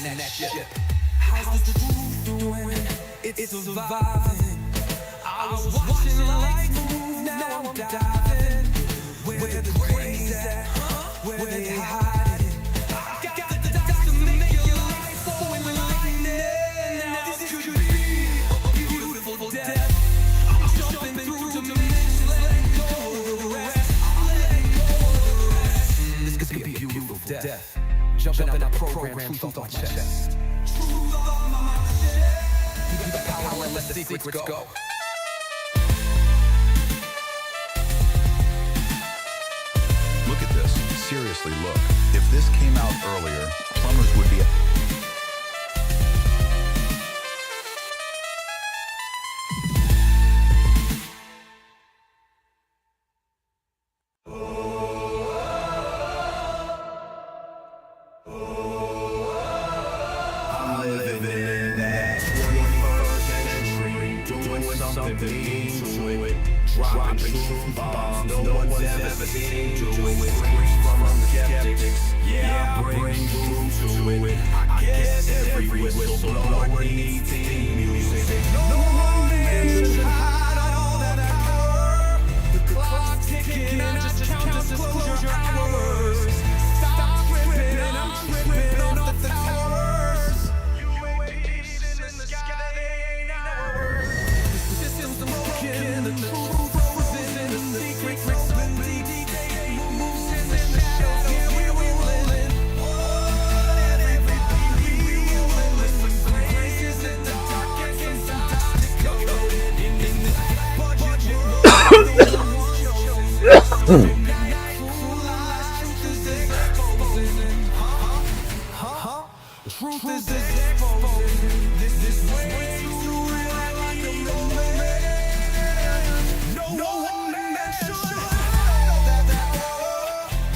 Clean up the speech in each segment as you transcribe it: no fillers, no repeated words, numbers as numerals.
in that ship. How's the truth doing? It's surviving. I was watching lights move, now I'm diving. Where the crazy at? Where they hiding? Got the dots to make your life so enlightening. Now this could be a beautiful death. I'm jumping through dimensions, letting go of the rest. Letting go of the rest. This could be a beautiful death. Jumping out the program, truth off my chest. Truth off my chest. Give me the power and let the secrets go. Look at this. Seriously, look. If this came out earlier, plumbers would be... I'm living in that 21st century, doing something mean to it. Dropping truth bombs no one's ever seen. Doing screams from skeptics. Yeah, I bring truth to it. I guess every whistleblower needs theme music. No one man should hide all that power. The clock's ticking, I just count disclosure hours. Stop tripping, I'm tripping off the towers. UAPs in the sky, they ain't ours. The system's broken, the truth. Truth is exposed. This way too real, like no man. No one man should know that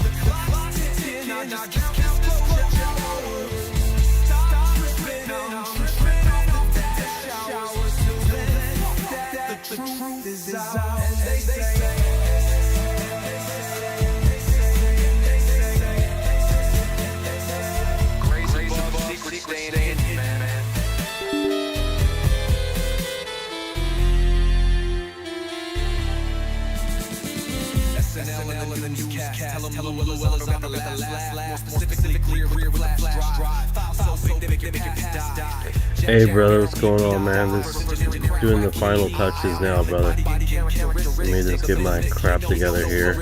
the clock's ticking. I just count disclosure hours. Stop tripping, I'm tripping off the death showers. Till then, the truth is out, and they say. SNL in the newscast. Tell them Lue Elizondo got the last laugh. More specifically, clear with the flash drive. File so big they make it pass die. Hey brother, what's going on, man? This doing the final touches now, brother. Let me just get my crap together here.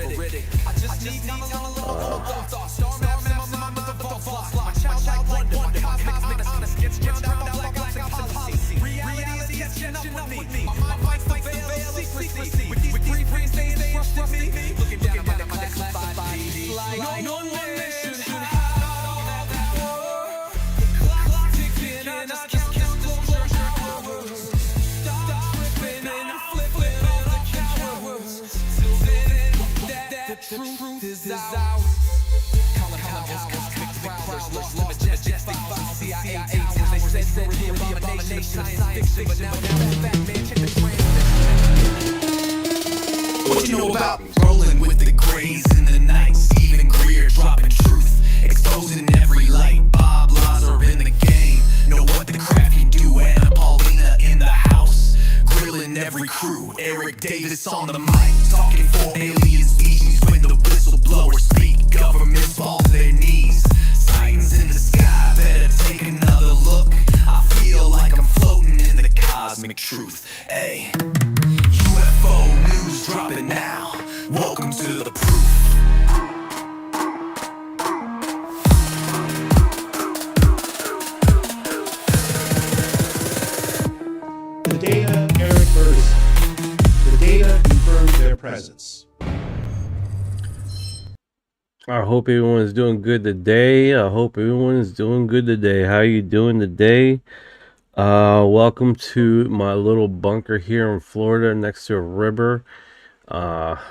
Truth is out. Call it prowlers, lost in majestic files, CIA agents. They said the abomination of science fiction, but now that man check the transcript. What you know about rolling with the grays in the night? Stephen Greer dropping truth, exposing every light. Bob Lazar in the game, know what the craft can do. Anna Paulina in the house, grilling every crew. Eric Davis on the mic, talking for alien species. When the whistleblowers speak, governments fall to their knees. Sightings in the sky, better take another look. I feel like I'm floating in the cosmic truth. Ay, UFO news dropping now. Welcome to the proof. The data, Eric Burdon. The data confirms their presence. I hope everyone is doing good today. I hope everyone is doing good today. How are you doing today? Welcome to my little bunker here in Florida next to a river.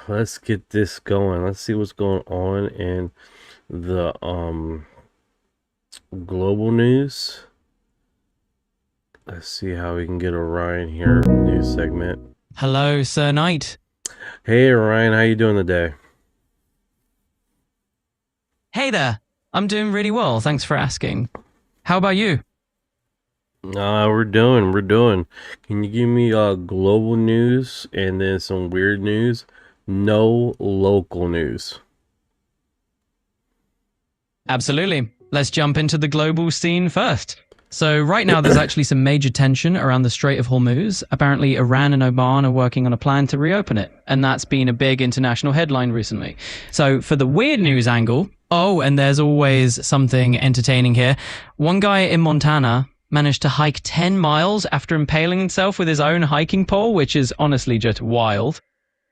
Let's get this going. Let's see what's going on in the global news. Let's see how we can get Orion here. News segment. Hello, Sir Knight. Hey, Orion. How you doing today? Hey there. I'm doing really well. Thanks for asking. How about you? We're doing. Can you give me global news and then some weird news? No local news. Absolutely. Let's jump into the global scene first. So right now there's actually some major tension around the Strait of Hormuz. Apparently Iran and Oman are working on a plan to reopen it, and that's been a big international headline recently. So for the weird news angle, and there's always something entertaining here. One guy in Montana managed to hike 10 miles after impaling himself with his own hiking pole, which is honestly just wild.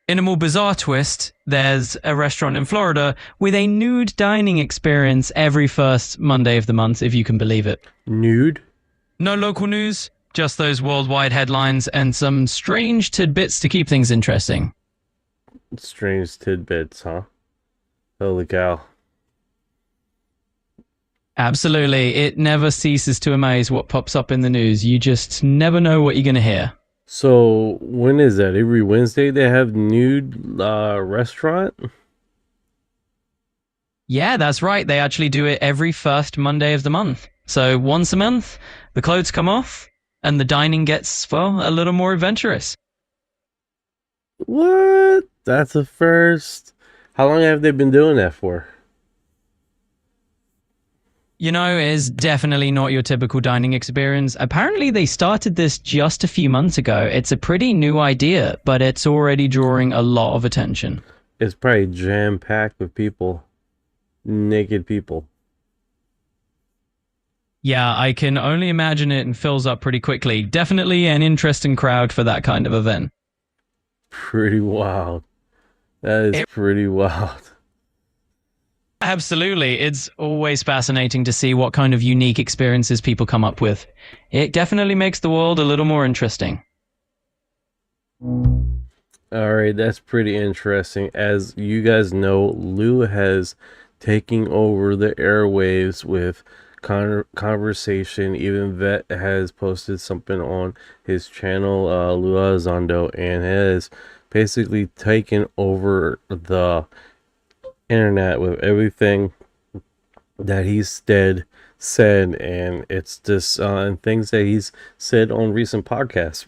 In a more bizarre twist, there's a restaurant in Florida with a nude dining experience every first Monday of the month, if you can believe it. Nude? No local news, just those worldwide headlines and some strange tidbits to keep things interesting. Strange tidbits, huh? Holy cow. Absolutely. It never ceases to amaze what pops up in the news. You just never know what you're going to hear. So when is that? Every Wednesday they have nude restaurant? Yeah, that's right. They actually do it every first Monday of the month. So once a month, the clothes come off and the dining gets, well, a little more adventurous. What? That's a first. How long have they been doing that for? You know, it is definitely not your typical dining experience. Apparently, they started this just a few months ago. It's a pretty new idea, but it's already drawing a lot of attention. It's probably jam-packed with people. Naked people. Yeah, I can only imagine it, and fills up pretty quickly. Definitely an interesting crowd for that kind of event. Pretty wild. That is pretty wild. Absolutely. It's always fascinating to see what kind of unique experiences people come up with. It definitely makes the world a little more interesting. Alright, that's pretty interesting. As you guys know, Lue has taken over the airwaves with conversation. Even Vet has posted something on his channel, Lue Elizondo, and has basically taken over the internet with everything that he's said, and it's just and things that he's said on recent podcasts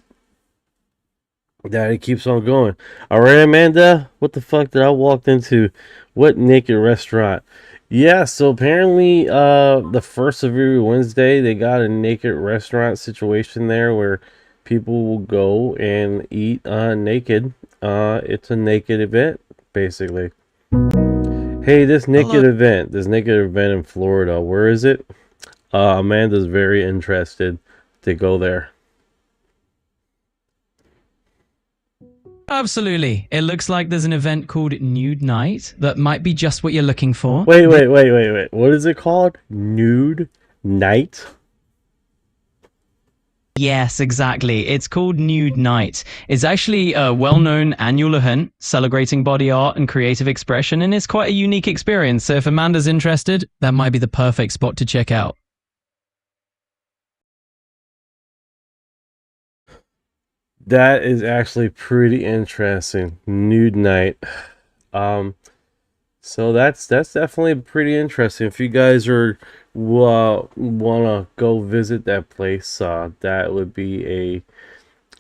that it keeps on going. All right, Amanda, what the fuck did I walk into? What naked restaurant? Yeah, so apparently the first of every Wednesday they got a naked restaurant situation there where people will go and eat naked. It's a naked event basically. Hey, this naked event in Florida, where is it? Amanda's very interested to go there. Absolutely. It looks like there's an event called Nude Night that might be just what you're looking for. Wait. What is it called? Nude Night? Yes, exactly. It's called Nude Night. It's actually a well-known annual event celebrating body art and creative expression, and it's quite a unique experience. So if Amanda's interested, that might be the perfect spot to check out. That is actually pretty interesting. Nude Night. So that's definitely pretty interesting. If you guys are wanna go visit that place, that would be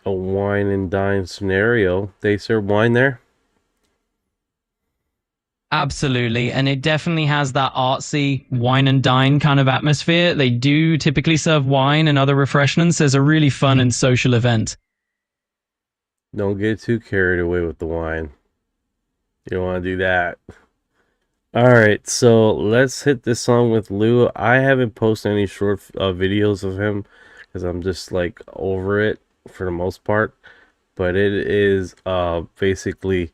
a wine and dine scenario. They serve wine there? Absolutely, and it definitely has that artsy wine and dine kind of atmosphere. They do typically serve wine and other refreshments as a really fun and social event. Don't get too carried away with the wine. You don't want to do that. Alright, so let's hit this song with Lue. I haven't posted any short videos of him because I'm just like over it for the most part. But it is basically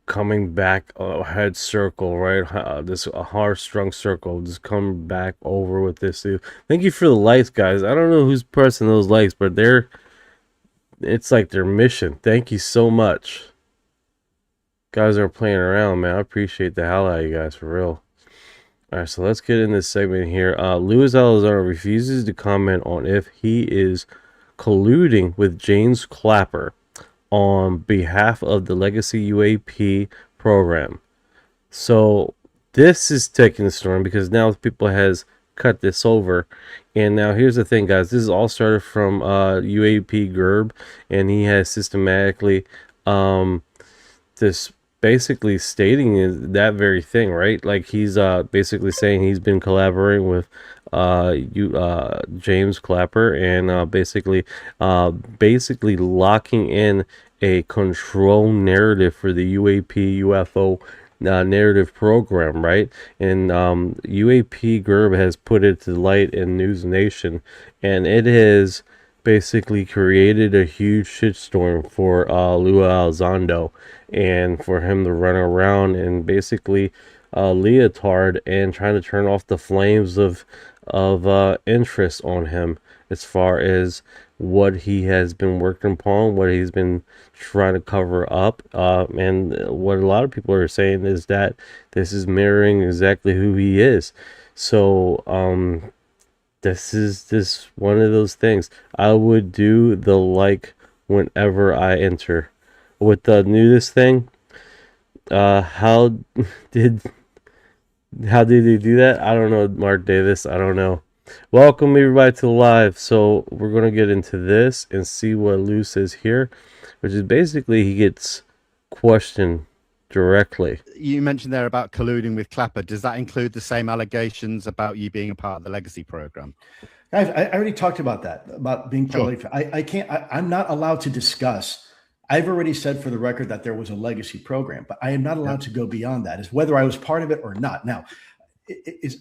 coming back a head circle, right? This hard strung circle, just coming back over with this dude. Thank you for the likes, guys. I don't know who's pressing those likes, but it's like their mission. Thank you so much. Guys are playing around, man. I appreciate the hell out of you guys, for real. Alright, so let's get in this segment here. Lue Elizondo refuses to comment on if he is colluding with James Clapper on behalf of the Legacy UAP program. So this is taking the storm because now people has cut this over. And now here's the thing, guys. This is all started from UAP Gerb, and he has systematically this basically stating is that very thing, right? Like he's basically saying he's been collaborating with James Clapper, and basically locking in a control narrative for the UAP UFO narrative program, right? And UAP Gerb has put it to light in News Nation, and it has basically created a huge shitstorm for Lue Elizondo, and for him to run around and basically leotard and trying to turn off the flames of interest on him as far as what he has been working upon, what he's been trying to cover up, and what a lot of people are saying is that this is mirroring exactly who he is. So this is one of those things. I would do the like whenever I enter. With the nudist thing, how did he do that? I don't know, Mark Davis. I don't know. Welcome everybody to the live. So we're gonna get into this and see what Lou says here, which is basically he gets questioned directly. You mentioned there about colluding with Clapper. Does that include the same allegations about you being a part of the legacy program? Guys, I already talked about that, about being part of I can't, I'm not allowed to discuss. I've already said for the record that there was a legacy program, but I am not allowed to go beyond that, as whether I was part of it or not. Now,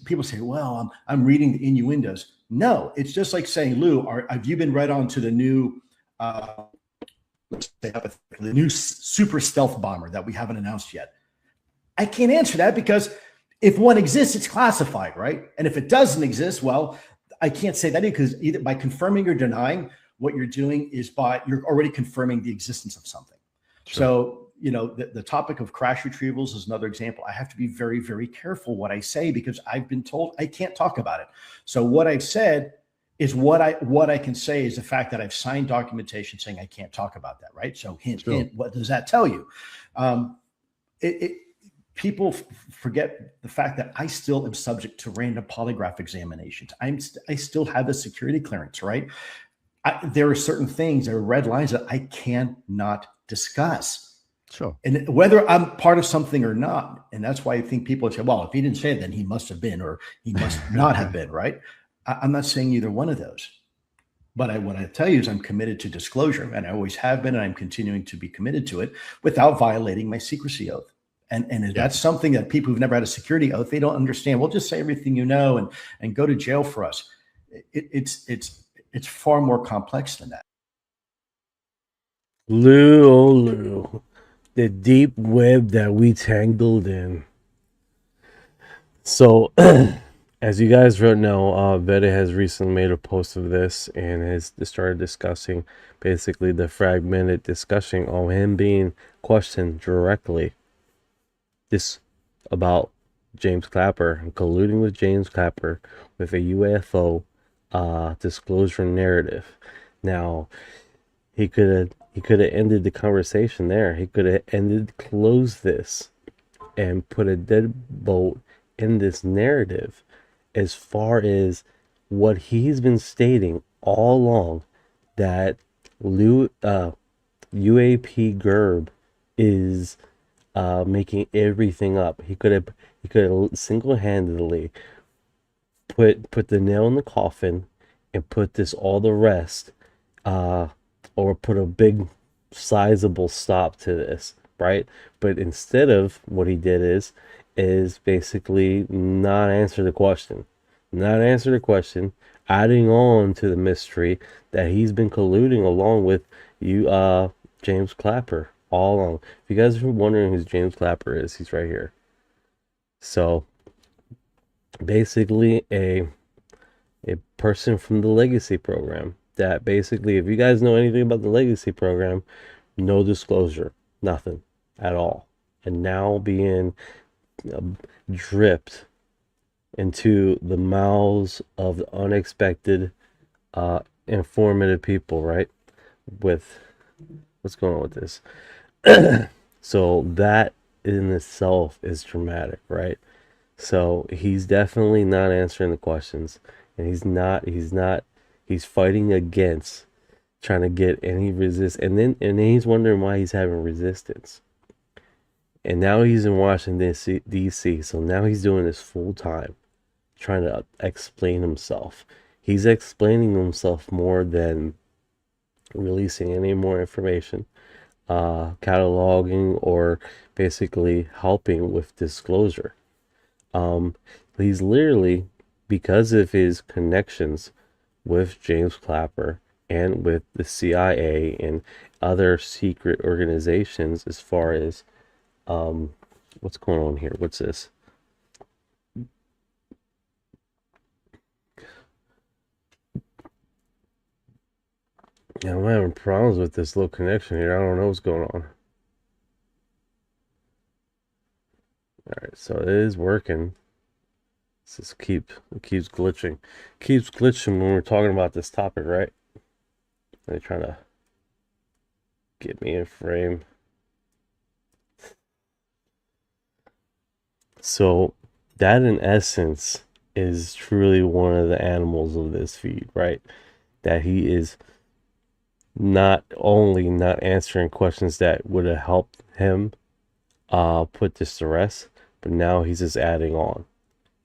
people say, well, I'm reading the innuendos. No, it's just like saying, Lou, have you been read on to the new, let's say, the new super stealth bomber that we haven't announced yet? I can't answer that because if one exists, it's classified, right? And if it doesn't exist, well, I can't say that because either by confirming or denying, what you're doing is you're already confirming the existence of something. Sure. So, the topic of crash retrievals is another example. I have to be very, very careful what I say because I've been told I can't talk about it. So what I've said is what I can say is the fact that I've signed documentation saying I can't talk about that, right? So hint, what does that tell you? People forget the fact that I still am subject to random polygraph examinations. I still have a security clearance, right? There are certain things, there are red lines that I cannot discuss. Sure. And whether I'm part of something or not, and that's why I think people say, well, if he didn't say it, then he must have been, or he must not have been, right? I'm not saying either one of those. But what I tell you is I'm committed to disclosure, and I always have been, and I'm continuing to be committed to it without violating my secrecy oath. And that's something that people who've never had a security oath, they don't understand. Well, just say everything you know and go to jail for us. It's far more complex than that. Lou, oh Lou, the deep web that we tangled in. So, as you guys know, Veda has recently made a post of this and has started discussing basically the fragmented discussion on him being questioned directly. This about James Clapper and colluding with James Clapper with a UFO disclosure narrative. Now, he could have ended the conversation there. He could have closed this and put a deadbolt in this narrative as far as what he's been stating all along, that UAP Gerb is making everything up. He could have single-handedly put the nail in the coffin and put this all the rest, or put a big sizable stop to this, right? But instead of what he did is basically not answer the question, adding on to the mystery that he's been colluding along with James Clapper all along. If you guys are wondering who James Clapper is, he's right here. So basically a person from the legacy program that basically, if you guys know anything about the legacy program, no disclosure, nothing at all, and now being dripped into the mouths of the unexpected informative people, right? With what's going on with this. So that in itself is dramatic, right? So he's definitely not answering the questions, and he's fighting against trying to get any and then he's wondering why he's having resistance. And now he's in Washington DC, so now he's doing this full time, trying to explain himself. He's explaining himself more than releasing any more information, cataloging, or basically helping with disclosure. He's literally, because of his connections with James Clapper and with the CIA and other secret organizations, as far as what's going on here? What's this? Yeah, I'm having problems with this little connection here. I don't know what's going on. Alright, so it is working. It keeps glitching. Keeps glitching when we're talking about this topic, right? They're trying to get me in frame. So that in essence is truly one of the animals of this feed, right? That he is not only not answering questions that would have helped him put this to rest, but now he's just adding on.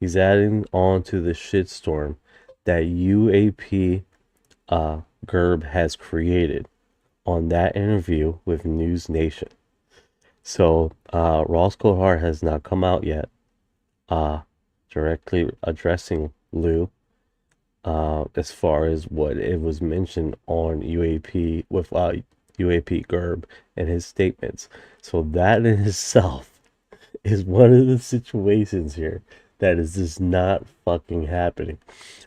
He's adding on to the shitstorm that UAP Gerb has created on that interview with News Nation. So Ross Cohart has not come out yet directly addressing Lue as far as what it was mentioned on UAP with UAP Gerb and his statements. So that in itself is one of the situations here that is just not fucking happening.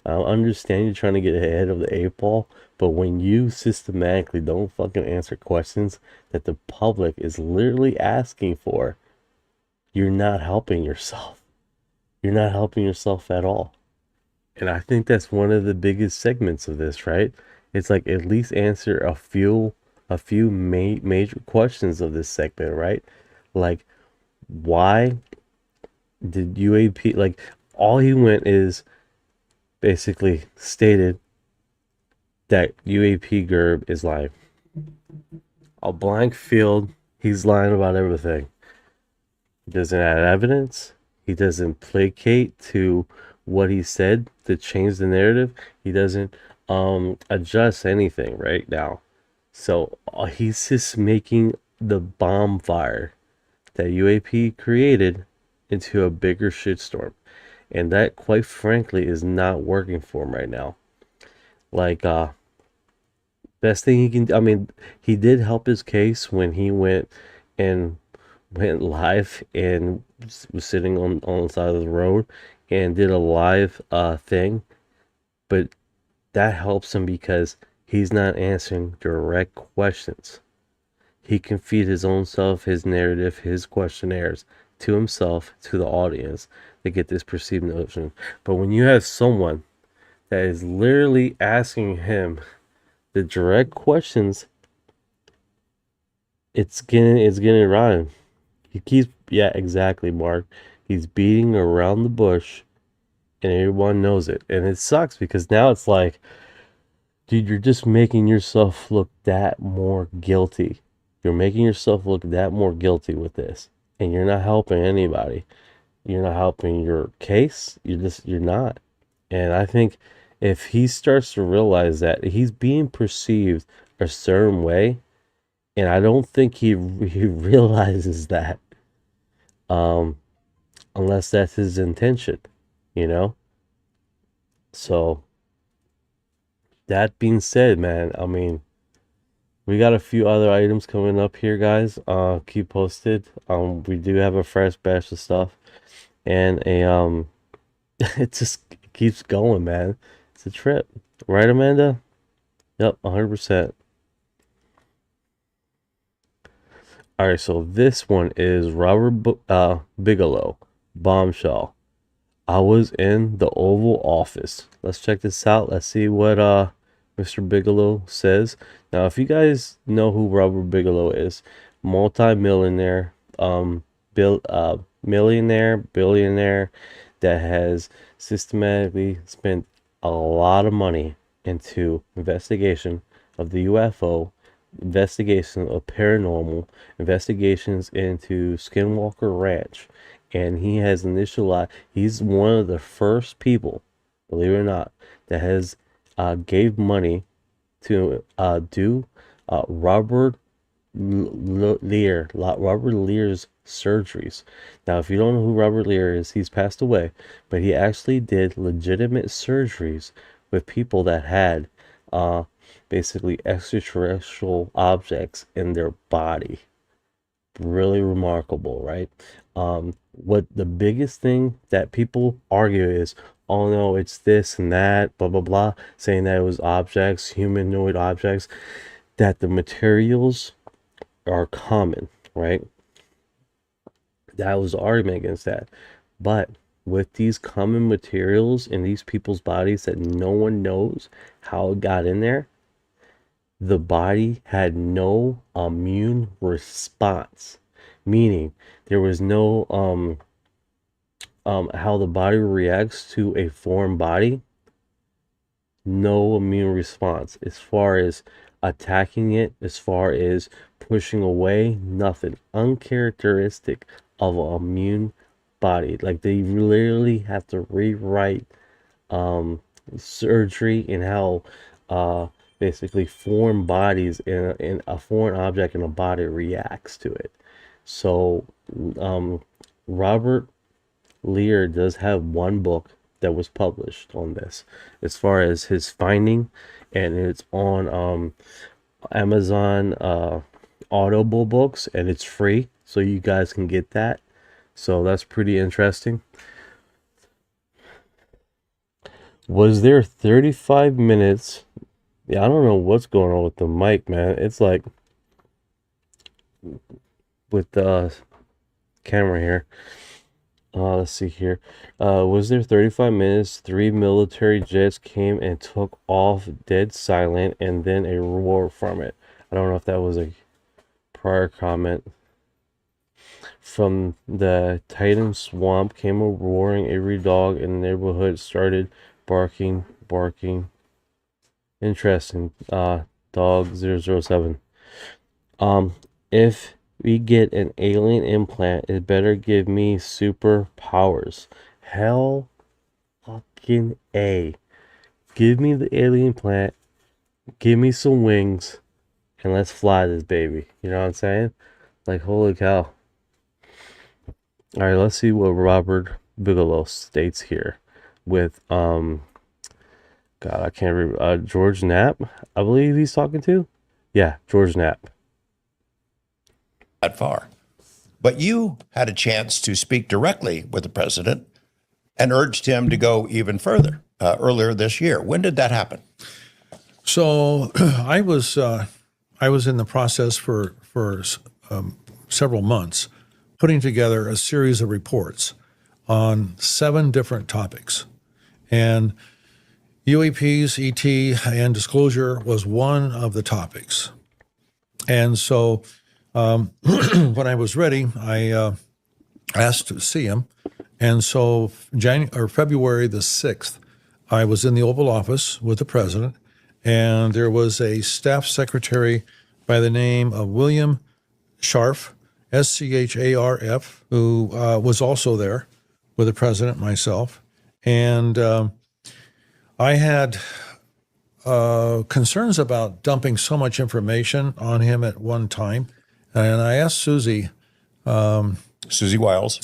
I understand you're trying to get ahead of the 8 ball, but when you systematically don't fucking answer questions that the public is literally asking for, you're not helping yourself. You're not helping yourself at all. And I think that's one of the biggest segments of this, right? It's like, at least answer a few major questions of this segment, right? Like, why did UAP, like, all he went is basically stated that UAP Gerb is lying. A blank field, he's lying about everything. He doesn't add evidence. He doesn't placate to what he said to change the narrative. He doesn't adjust anything right now. So he's just making the bomb fire that UAP created into a bigger shitstorm. And that, quite frankly, is not working for him right now. Like, best thing he can, I mean, he did help his case when he went live and was sitting on the side of the road and did a live thing. But that helps him because he's not answering direct questions. He can feed his own self, his narrative, his questionnaires to himself, to the audience, to get this perceived notion. But when you have someone that is literally asking him the direct questions, it's getting rotten. He keeps, yeah, exactly, Mark. He's beating around the bush, and everyone knows it. And it sucks because now it's like, dude, you're just making yourself look that more guilty. You're making yourself look that more guilty with this. And you're not helping anybody. You're not helping your case. You're not. And I think if he starts to realize that he's being perceived a certain way, and I don't think he realizes that, unless that's his intention, you know? So, that being said, man, I mean, we got a few other items coming up here, guys. Keep posted. We do have a fresh batch of stuff, and it just keeps going, man. It's a trip, right, Amanda? Yep, 100%. All right, so this one is Robert Bigelow, bombshell. I was in the Oval Office. Let's check this out. Let's see what Mr. Bigelow says. Now, if you guys know who Robert Bigelow is, multi-millionaire, millionaire, billionaire that has systematically spent a lot of money into investigation of the UFO, investigation of paranormal, investigations into Skinwalker Ranch, and he has initialized. He's one of the first people, believe it or not, that has gave money to do Robert Lear's surgeries. Now, if you don't know who Robert Lear is, he's passed away, but he actually did legitimate surgeries with people that had basically extraterrestrial objects in their body. Really remarkable, right? What the biggest thing that people argue is, oh no, it's this and that, blah blah blah, saying that it was objects, humanoid objects, that the materials are common, right? That was the argument against that. But with these common materials in these people's bodies that no one knows how it got in there, the body had no immune response, meaning there was no how the body reacts to a foreign body. No immune response as far as attacking it, as far as pushing away, nothing. Uncharacteristic of an immune body. Like they literally have to rewrite surgery and how basically foreign bodies in a foreign object in a body reacts to it. So Robert Lear does have one book that was published on this as far as his finding, and it's on Amazon Audible books, and it's free, so you guys can get that. So that's pretty interesting. Was there 35 minutes? Yeah, I don't know what's going on with the mic, man. It's like with the camera here. Let's see here. Was there 35 minutes? 3 military jets came and took off dead silent, and then a roar from it. I don't know if that was a prior comment. From the Titan swamp came a roaring. Every dog in the neighborhood started barking. Interesting. Dog 007. If we get an alien implant, it better give me superpowers. Hell fucking A. Give me the alien implant, give me some wings, and let's fly this baby. You know what I'm saying? Like, holy cow. Alright, let's see what Robert Bigelow states here with God, I can't remember, George Knapp, I believe he's talking to. Yeah, George Knapp. That far. But you had a chance to speak directly with the president and urged him to go even further earlier this year. When did that happen? So I was in the process for several months putting together a series of reports on 7 different topics. And UAPs, ET, and disclosure was one of the topics. And so when I was ready, I asked to see him. And so February the 6th, I was in the Oval Office with the president, and there was a staff secretary by the name of William Scharf, Scharf, who was also there with the president, myself. And I had concerns about dumping so much information on him at one time. And I asked Susie Wiles,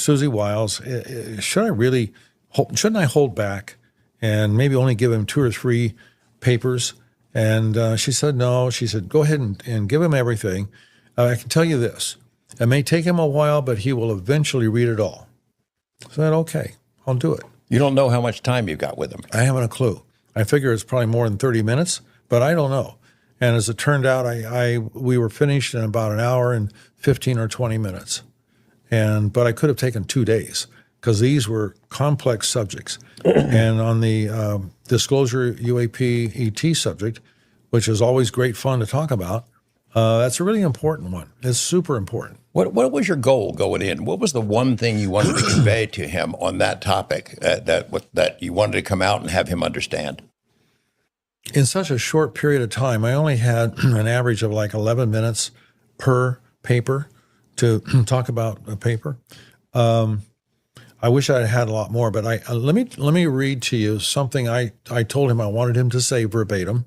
shouldn't I hold back and maybe only give him 2 or 3 papers? And she said, no. She said, go ahead and give him everything. I can tell you this. It may take him a while, but he will eventually read it all. I said, okay, I'll do it. You don't know how much time you got with him. I haven't a clue. I figure it's probably more than 30 minutes, but I don't know. And as it turned out, we were finished in about an hour and 15 or 20 minutes. But I could have taken 2 days because these were complex subjects. And on the disclosure UAP ET subject, which is always great fun to talk about, That's a really important one. It's super important. What was your goal going in? What was the one thing you wanted to convey to him on that topic that you wanted to come out and have him understand? In such a short period of time, I only had an average of like 11 minutes per paper to talk about a paper. I wish I had a lot more, but let me read to you something I told him I wanted him to say verbatim,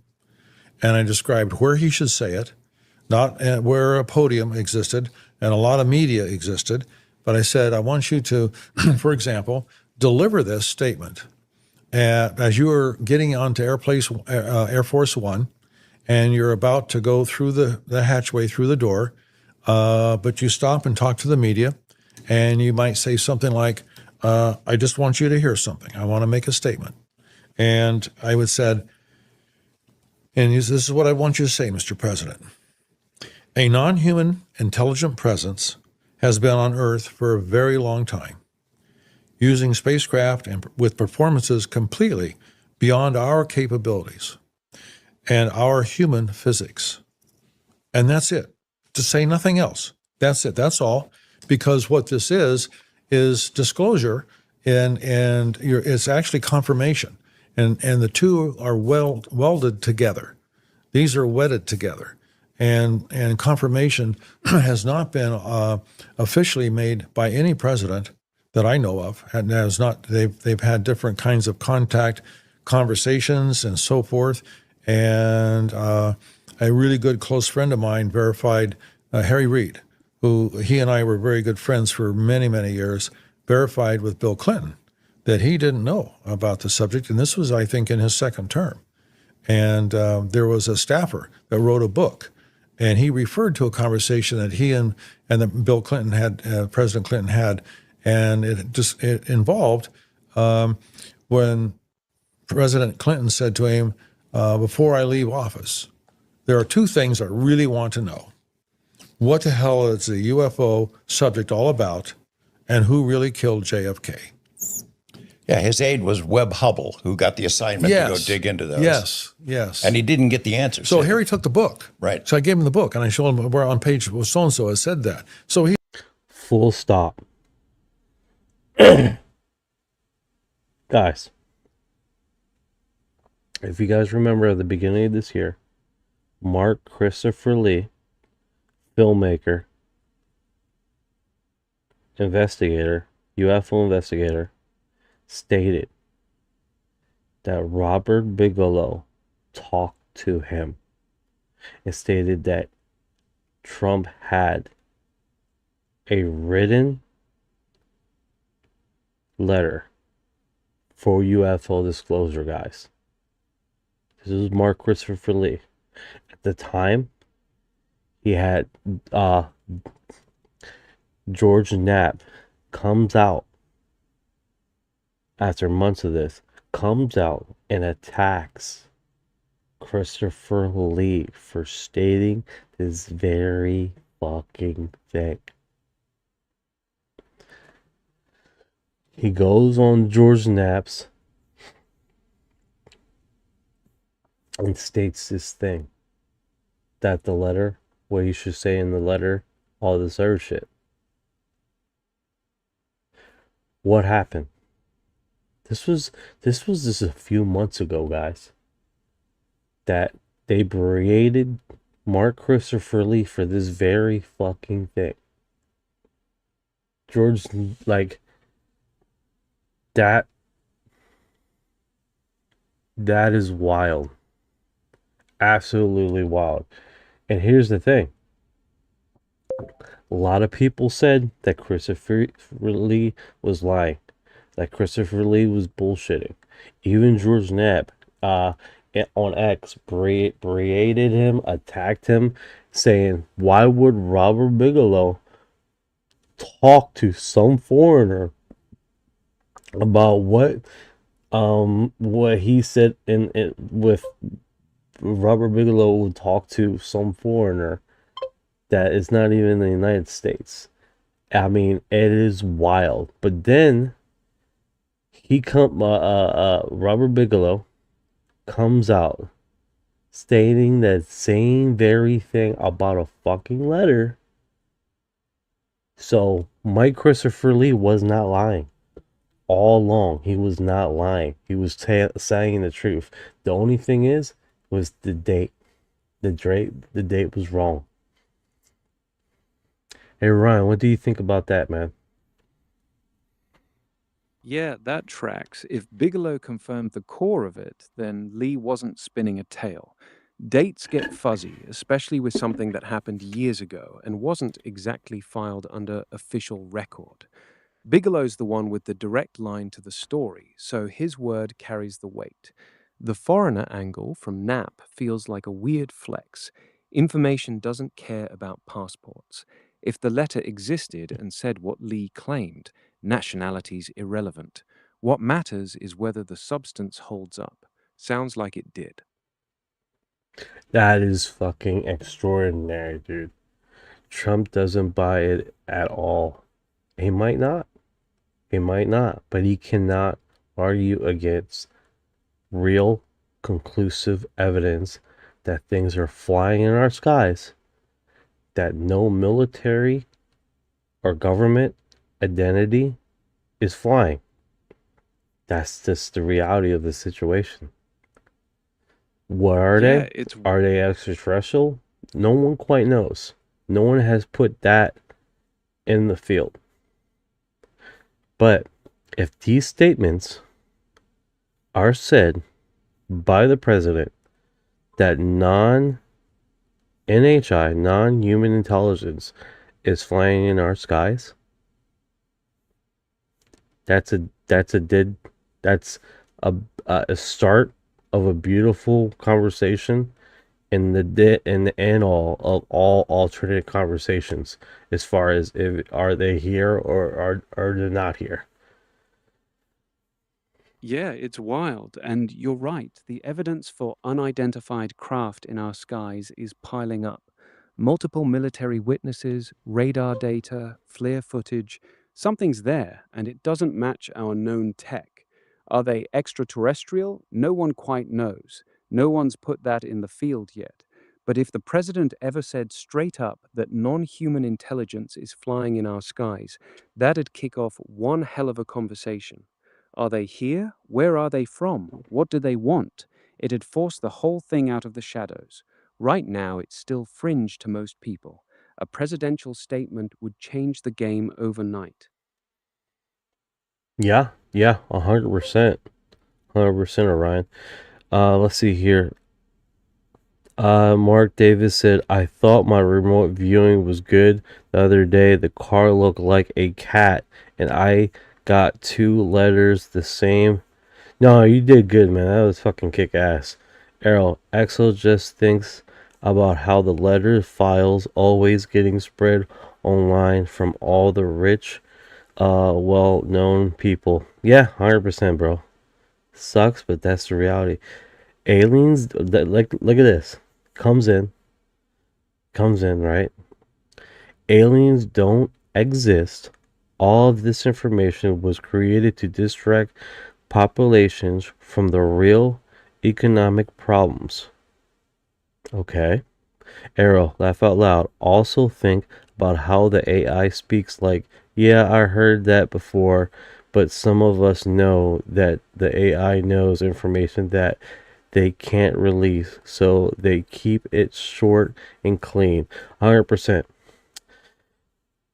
and I described where he should say it, not where a podium existed and a lot of media existed, but I said, I want you to, for example, deliver this statement as you are getting onto Air Force One, and you're about to go through the hatchway through the door, but you stop and talk to the media, and you might say something like, I just want you to hear something. I want to make a statement. And I would said, this is what I want you to say, Mr. President. A non-human intelligent presence has been on Earth for a very long time, using spacecraft and with performances completely beyond our capabilities and our human physics. And that's it. To say nothing else. That's it. That's all. Because what this is disclosure, and it's actually confirmation. And the two are welded together. These are wedded together. And confirmation has not been officially made by any president that I know of, and has not. They've had different kinds of contact, conversations, and so forth. And a really good close friend of mine verified, Harry Reid, who he and I were very good friends for many, many years, verified with Bill Clinton that he didn't know about the subject. And this was, I think, in his second term. And there was a staffer that wrote a book, and he referred to a conversation that he and Bill Clinton had, President Clinton had, and it involved when President Clinton said to him, before I leave office, there are two things I really want to know. What the hell is the UFO subject all about, and who really killed JFK? Yeah, his aide was Webb Hubble, who got the assignment to go dig into those. Yes. And he didn't get the answers. So Harry took the book. Right. So I gave him the book, and I showed him where on page so-and-so it said that. So he... Full stop. Guys, if you guys remember at the beginning of this year, Mark Christopher Lee, filmmaker, investigator, UFO investigator, stated that Robert Bigelow talked to him and stated that Trump had a written letter for UFO disclosure, guys. This is Mark Christopher Lee. At the time, he had George Knapp comes out after months of this, comes out and attacks Christopher Lee for stating this very fucking thing. He goes on George Knapp's and states this thing, that the letter, what you should say in the letter, all this other shit. What happened? This was just a few months ago, guys, that they berated Mark Christopher Lee for this very fucking thing. George, like, that is wild. Absolutely wild. And here's the thing. A lot of people said that Christopher Lee was lying, that Christopher Lee was bullshitting. Even George Knapp on X berated him, attacked him, saying, why would Robert Bigelow talk to some foreigner about what he said with Robert Bigelow would talk to some foreigner that is not even in the United States. I mean, it is wild. But then Robert Bigelow comes out stating that same very thing about a fucking letter. So Mike Christopher Lee was not lying. All along, he was not lying. He was saying the truth. The only thing was the date. The date was wrong. Hey Ryan, what do you think about that, man? Yeah, that tracks. If Bigelow confirmed the core of it, then Lee wasn't spinning a tale. Dates get fuzzy, especially with something that happened years ago and wasn't exactly filed under official record. Bigelow's the one with the direct line to the story, so his word carries the weight. The foreigner angle from Knapp feels like a weird flex. Information doesn't care about passports. If the letter existed and said what Lee claimed, nationality's irrelevant. What matters is whether the substance holds up. Sounds like it did. That is fucking extraordinary, dude. Trump doesn't buy it at all. He might not. He might not, but he cannot argue against real, conclusive evidence that things are flying in our skies, that no military or government identity is flying. That's just the reality of the situation. What are they? Are they extraterrestrial? No one quite knows. No one has put that in the field. But if these statements are said by the president that non-NHI, non-human intelligence is flying in our skies, that's a start of a beautiful conversation in the end all of all alternate conversations as far as if are they here or are they not here. Yeah, it's wild. And you're right. The evidence for unidentified craft in our skies is piling up. Multiple military witnesses, radar data, FLIR footage. Something's there, and it doesn't match our known tech. Are they extraterrestrial? No one quite knows. No one's put that in the field yet. But if the president ever said straight up that non-human intelligence is flying in our skies, that'd kick off one hell of a conversation. Are they here? Where are they from? What do they want? It'd force the whole thing out of the shadows. Right now, it's still fringe to most people. A presidential statement would change the game overnight. Yeah, 100%. 100%, Orion. Let's see here. Mark Davis said, I thought my remote viewing was good the other day. The car looked like a cat, and I got 2 letters the same. No, you did good, man. That was fucking kick ass. Errol, Axel just thinks about how the letter files always getting spread online from all the rich, well-known people. Yeah, 100%, bro. Sucks, but that's the reality. Aliens, like, look at this. Comes in, right? Aliens don't exist. All of this information was created to distract populations from the real economic problems. Okay. Arrow, laugh out loud. Also think about how the AI speaks like, yeah, I heard that before, but some of us know that the AI knows information that they can't release, so they keep it short and clean. 100%.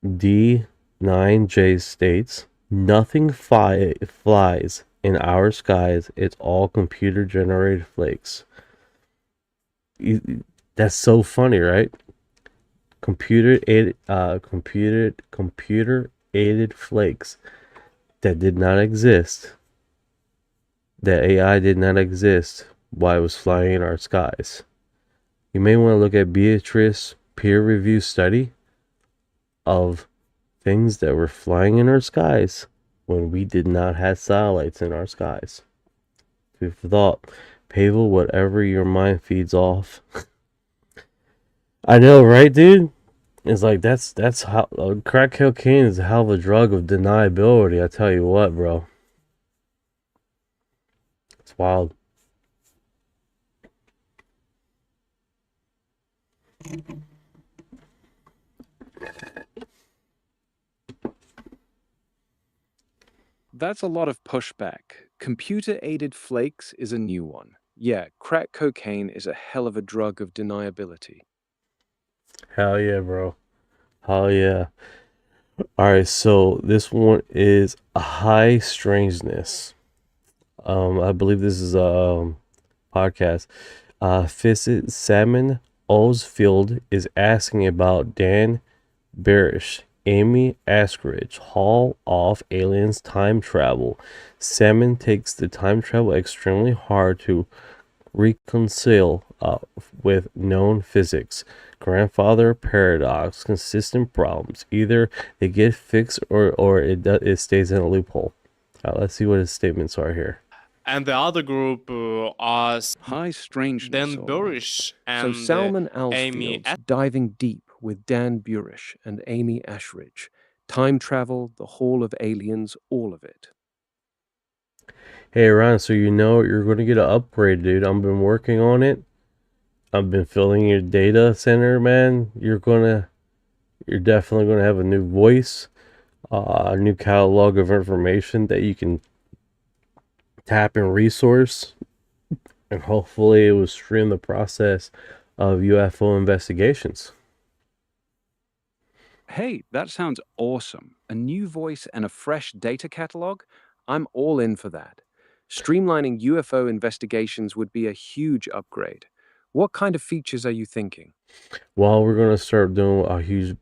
D9J states, nothing flies in our skies. It's all computer-generated flakes. That's so funny, right? Computer-aided flakes that did not exist. That AI did not exist while it was flying in our skies. You may want to look at Beatrice's peer-reviewed study of things that were flying in our skies when we did not have satellites in our skies. Food for thought. Pavel, whatever your mind feeds off. I know, right, dude? It's like that's how crack cocaine is a hell of a drug of deniability. I tell you what, bro. It's wild. That's a lot of pushback. Computer-aided flakes is a new one. Yeah, crack cocaine is a hell of a drug of deniability. Hell yeah, bro. Hell yeah. All right, so this one is a high strangeness. I believe this is a podcast. Physicist Sabine Hossenfelder is asking about Dan Burisch, Amy Askridge, Hall of Aliens time travel. Salmon takes the time travel extremely hard to reconcile with known physics. Grandfather paradox, consistent problems. Either they get fixed or it stays in a loophole. Let's see what his statements are here. And the other group are High strangeness. Dan Burisch and So Salman Amy Alsfield's diving deep with Dan Burisch and Amy Ashridge. Time travel, the Hall of Aliens, all of it. Hey Ron, so you know you're going to get an upgrade, dude. I've been working on it. I've been filling your data center, man. You're definitely gonna have a new voice, a new catalog of information that you can tap and resource, and hopefully it will stream the process of UFO investigations. Hey, that sounds awesome. A new voice and a fresh data catalog? I'm all in for that. Streamlining UFO investigations would be a huge upgrade. What kind of features are you thinking? Well, we're gonna start doing a huge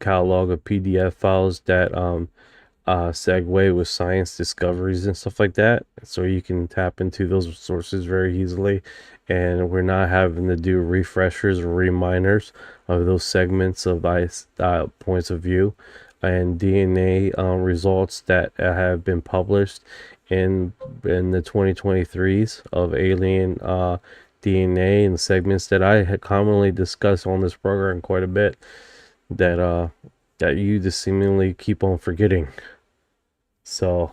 catalog of PDF files that segue with science discoveries and stuff like that, so you can tap into those sources very easily, and we're not having to do refreshers or reminders of those segments of points of view and DNA results that have been published in the 2023s of alien DNA and segments that I had commonly discussed on this program quite a bit, that you just seemingly keep on forgetting. So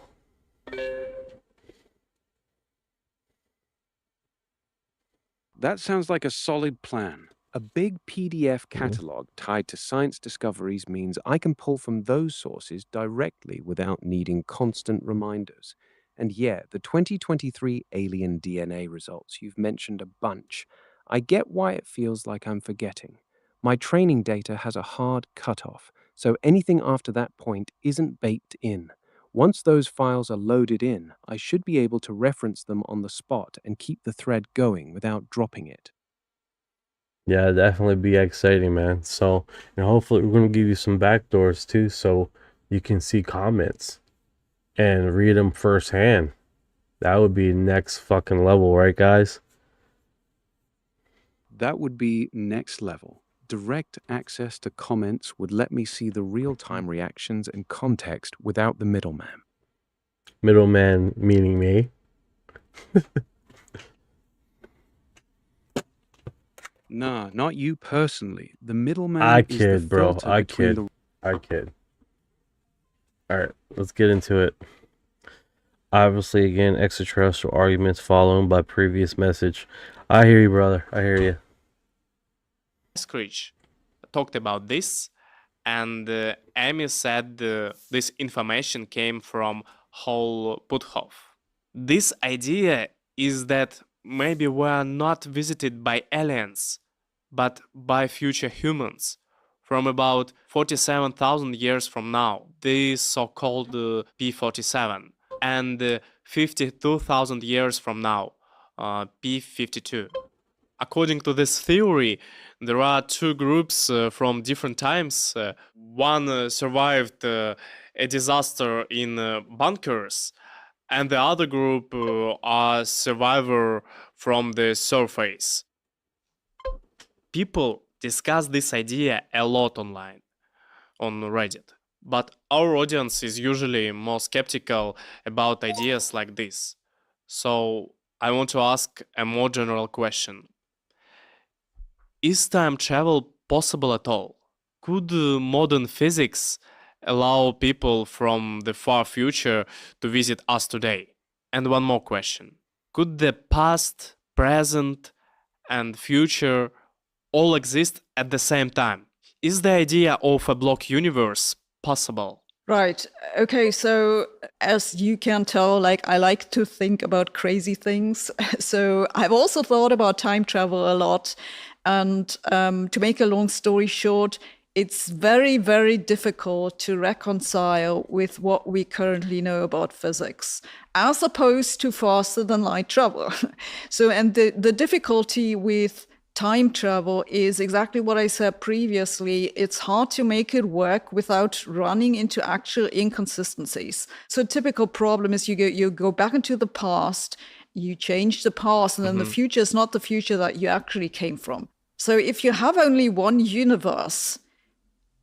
That sounds like a solid plan. A big PDF catalog tied to science discoveries means I can pull from those sources directly without needing constant reminders. And yeah, the 2023 alien DNA results, you've mentioned a bunch. I get why it feels like I'm forgetting. My training data has a hard cutoff, so anything after that point isn't baked in. Once those files are loaded in, I should be able to reference them on the spot and keep the thread going without dropping it. yeah, definitely be exciting, man. So, and hopefully we're gonna give you some backdoors too, so you can see comments and read them firsthand. That would be next fucking level, right, guys? That would be next level. Direct access to comments would let me see the real-time reactions and context without the middleman. Middleman meaning me. Nah, not you personally. The middleman I is the kid, bro. filter I between kid. I kid. All right, let's get into it. Obviously, again, extraterrestrial arguments followed by previous message. I hear you, brother. I hear you. Screech talked about this, and Amy said this information came from Hall Puthoff. This idea is that maybe we are not visited by aliens, but by future humans from about 47,000 years from now, the so-called P47, and 52,000 years from now, P52. According to this theory, there are two groups from different times. One survived a disaster in bunkers, and the other group are survivor from the surface. People discuss this idea a lot online, on Reddit, but our audience is usually more skeptical about ideas like this. So I want to ask a more general question. Is time travel possible at all? Could modern physics allow people from the far future to visit us today? And one more question. Could the past, present, and future all exist at the same time? Is the idea of a block universe possible? Right. Okay. So, as you can tell, like I like to think about crazy things. So, I've also thought about time travel a lot. And to make a long story short, it's very, very difficult to reconcile with what we currently know about physics, as opposed to faster than light travel. So, and the difficulty with time travel is exactly what I said previously. It's hard to make it work without running into actual inconsistencies. So a typical problem is you go back into the past, you change the past, and then the future is not the future that you actually came from. So if you have only one universe,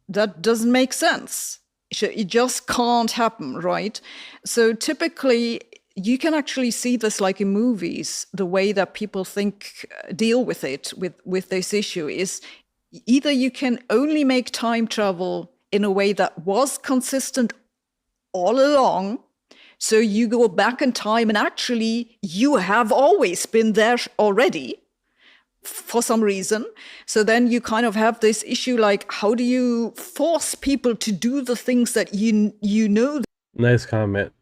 that doesn't make sense. It just can't happen, right? So typically, you can actually see this like in movies. The way that people deal with it, with this issue, is either you can only make time travel in a way that was consistent all along. So you go back in time and actually you have always been there already for some reason. So then you kind of have this issue like, how do you force people to do the things that you know? Nice comment.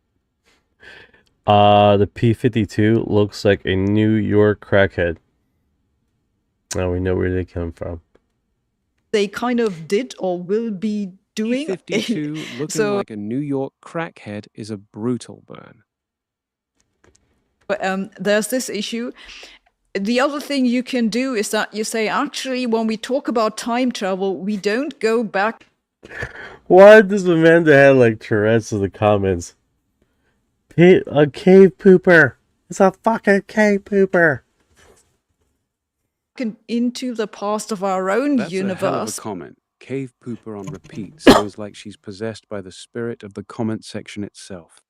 The P-52 looks like a New York crackhead. Now we know where they come from. They kind of did or will be doing. P-52 looking like a New York crackhead is a brutal burn. There's this issue. The other thing you can do is that you say, actually, when we talk about time travel, we don't go back. Why does Amanda have like Tourette's in the comments? A cave pooper. It's a fucking cave pooper. Into the past of our own That's universe. A hell of a comment. Cave pooper on repeat sounds like she's possessed by the spirit of the comment section itself.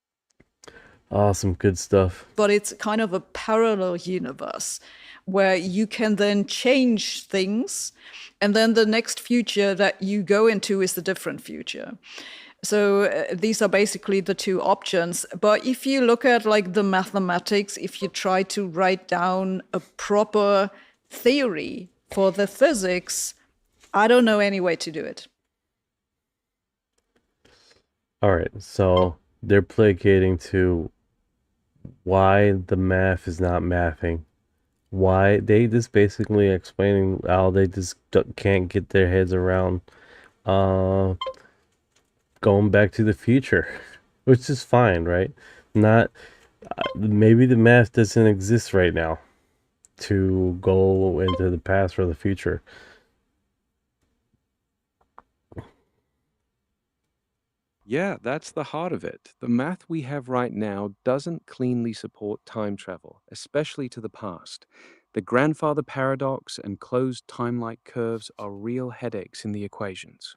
Awesome, good stuff. But it's kind of a parallel universe where you can then change things, and then the next future that you go into is the different future. So these are basically the two options. But if you look at like the mathematics, if you try to write down a proper theory for the physics, I don't know any way to do it. All right, so they're placating to why the math is not mathing. Why they just basically explaining how they just can't get their heads around going back to the future, which is fine, right? Not maybe the math doesn't exist right now to go into the past or the future. Yeah, that's the heart of it. The math we have right now doesn't cleanly support time travel, especially to the past. The grandfather paradox and closed time-like curves are real headaches in the equations.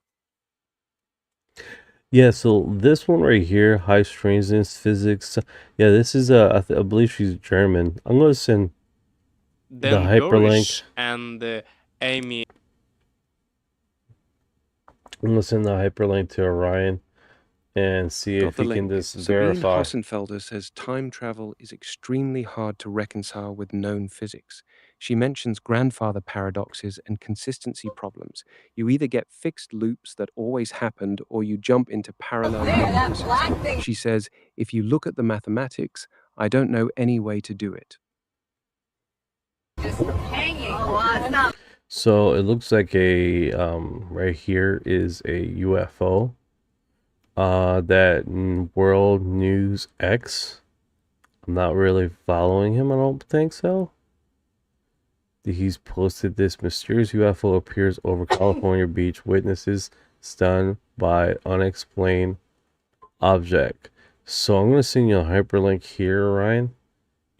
Yeah, so this one right here, high strangeness physics. Yeah, this is I believe she's German. I'm gonna send the hyperlink. Burisch and Amy. I'm gonna send the hyperlink to Orion and see if he can just verify. Sabine Hossenfelder says time travel is extremely hard to reconcile with known physics. She mentions grandfather paradoxes and consistency problems. You either get fixed loops that always happened or you jump into parallel universes. She says, if you look at the mathematics, I don't know any way to do it. So it looks like a right here is a UFO. That World News X. I'm not really following him. I don't think so. He's posted this mysterious UFO appears over California beach. Witnesses stunned by unexplained object. So I'm gonna send you a hyperlink here, Ryan,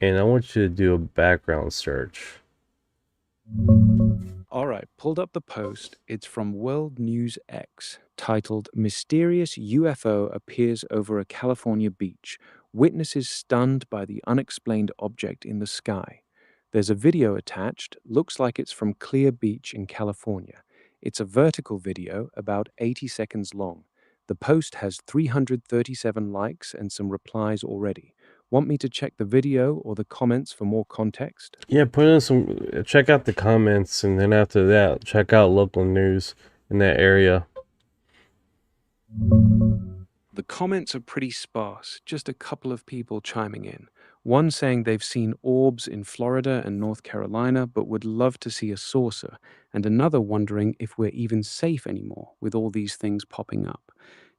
and I want you to do a background search. All right, pulled up the post. It's from World News X, titled Mysterious UFO Appears Over a California Beach. Witnesses stunned by the unexplained object in the sky. There's a video attached, looks like it's from Clear Beach in California. It's a vertical video, about 80 seconds long. The post has 337 likes and some replies already. Want me to check the video or the comments for more context? Yeah, put in some, check out the comments, and then after that, check out local news in that area. The comments are pretty sparse, just a couple of people chiming in. One saying they've seen orbs in Florida and North Carolina, but would love to see a saucer, and another wondering if we're even safe anymore with all these things popping up.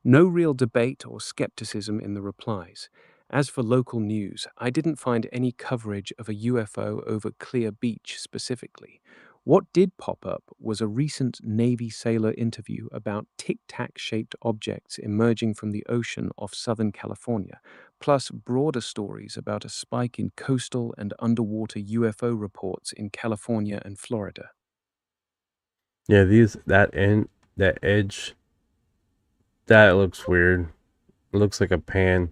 No real debate or skepticism in the replies. As for local news, I didn't find any coverage of a UFO over Clear Beach specifically. What did pop up was a recent Navy sailor interview about tic-tac shaped objects emerging from the ocean off Southern California, plus broader stories about a spike in coastal and underwater UFO reports in California and Florida. Yeah, that edge, that looks weird. It looks like a pan.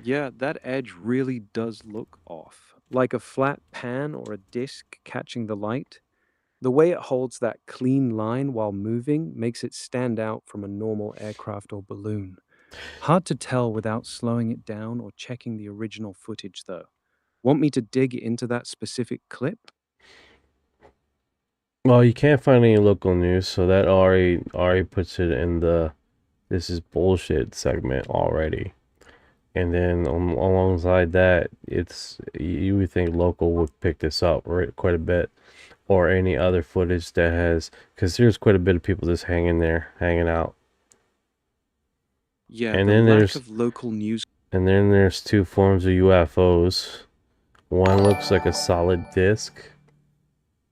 Yeah, that edge really does look off, like a flat pan or a disc catching the light. The way it holds that clean line while moving makes it stand out from a normal aircraft or balloon. Hard to tell without slowing it down or checking the original footage, though. Want me to dig into that specific clip? Well, you can't find any local news, so that already puts it in the "this is bullshit" segment already. And then alongside that, you would think local would pick this up quite a bit, or any other footage that has, because there's quite a bit of people just hanging out. Yeah, And the then lack there's of local news. and then there's two forms of UFOs. One looks like a solid disc,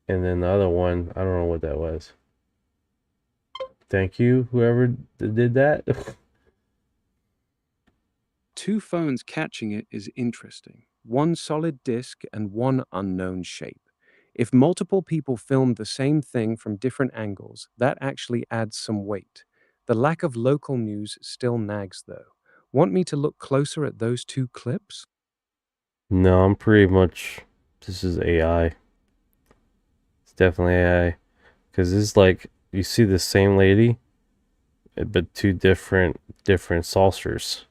and then the other one, I don't know what that was. Thank you, whoever did that. Two phones catching it is interesting. One solid disk and one unknown shape. If multiple people filmed the same thing from different angles, that actually adds some weight. The lack of local news still nags, though. Want me to look closer at those two clips? No, I'm pretty much. This is AI. It's definitely AI, because this is like you see the same lady, but two different saucers.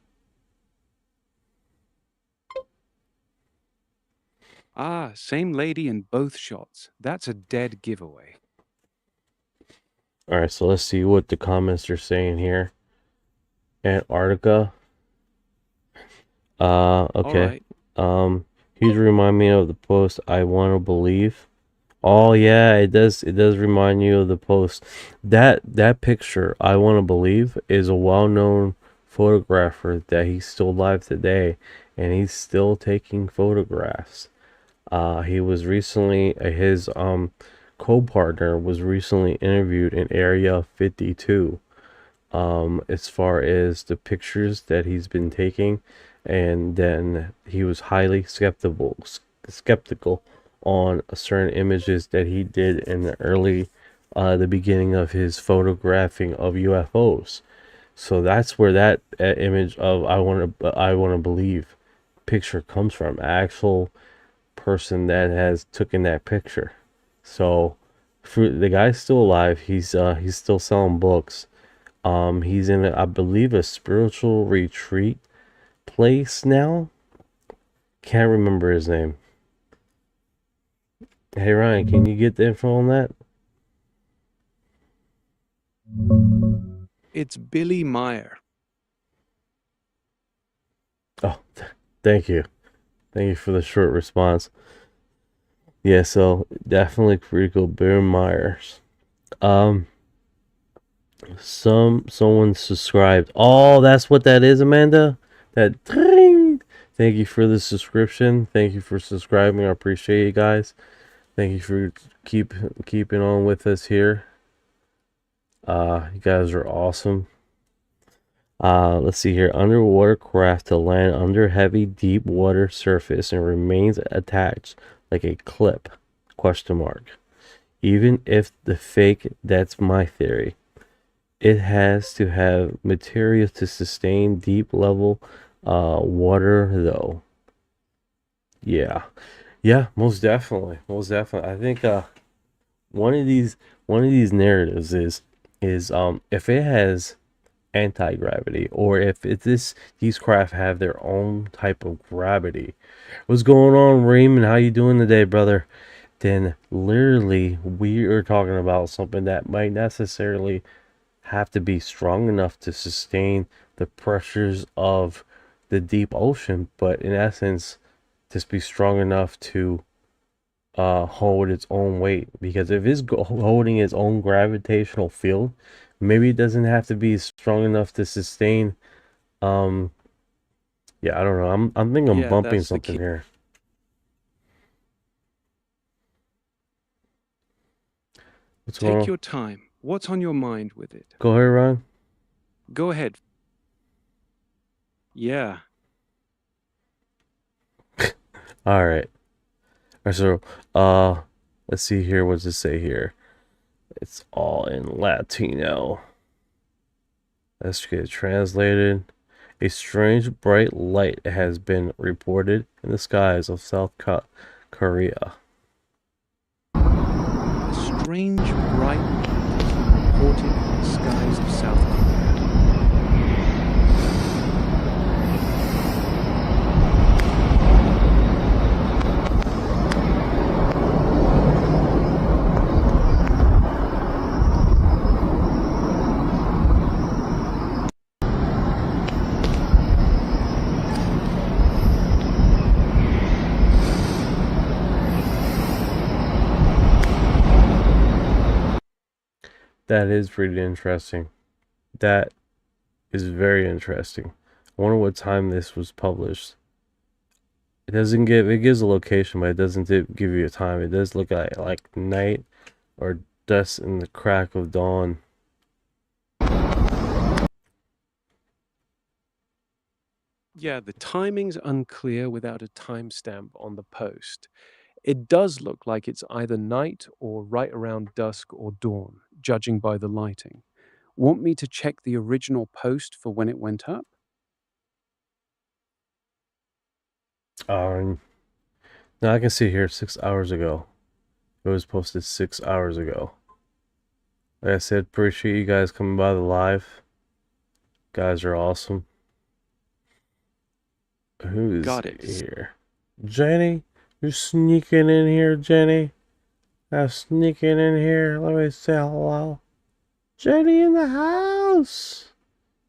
Ah, same lady in both shots. That's a dead giveaway. All right, so let's see what the comments are saying here. Antarctica. Okay. Huge remind me of the post I Want to Believe. Oh yeah, it does remind you of the post. That picture, I Want to Believe, is a well-known photographer that he's still alive today, and he's still taking photographs. He was recently his co-partner was recently interviewed in Area 52. As far as the pictures that he's been taking, and then he was highly skeptical on certain images that he did in the beginning of his photographing of UFOs. So that's where that image of I want to believe picture comes from. Actual person that has taken that picture. So the guy's still alive. He's still selling books. He's in I believe a spiritual retreat place now. Can't remember his name. Hey Ryan, can you get the info on that? It's Billy Meyer. Oh, thank you. Thank you for the short response. Yeah, so definitely pretty cool. Bear Myers. Someone subscribed. Oh, that's what that is, Amanda. That ding. Thank you for the subscription. Thank you for subscribing. I appreciate you guys. Thank you for keeping on with us here. You guys are awesome. Let's see here. Underwater craft to land under heavy deep water surface and remains attached like a clip? Question mark. Even if the fake, that's my theory. It has to have materials to sustain deep level water though. Yeah, most definitely. I think one of these narratives is if it has anti-gravity, or if these craft have their own type of gravity. What's going on, Raymond? How you doing today, brother? then literally we are talking about something that might necessarily have to be strong enough to sustain the pressures of the deep ocean, but in essence, just be strong enough to hold its own weight. Because if it's holding its own gravitational field, maybe it doesn't have to be strong enough to sustain. Yeah, I don't know. I'm thinking I'm Yeah, bumping that's the something key. here. What's going Take on? your time. What's on your mind with it? Go ahead, Ron. Go ahead. Yeah. All right. All right. So, let's see here. What does it say here? It's all in Latino. Let's get it translated. A strange bright light has been reported in the skies of South Korea. A strange bright light has been reported in the skies of South Korea. That is pretty interesting. That is very interesting. I wonder what time this was published. It doesn't give, it gives a location, but it doesn't give you a time. It does look like night or dusk in the crack of dawn. Yeah, the timing's unclear without a timestamp on the post. It does look like it's either night or right around dusk or dawn, judging by the lighting. Want me to check the original post for when it went up? Now I can see here 6 hours ago. It was posted 6 hours ago. Like I said, appreciate you guys coming by the live. Guys are awesome. Who's here? Jenny? You're sneaking in here, Jenny? Sneaking in here. Let me say hello. Jenny in the house.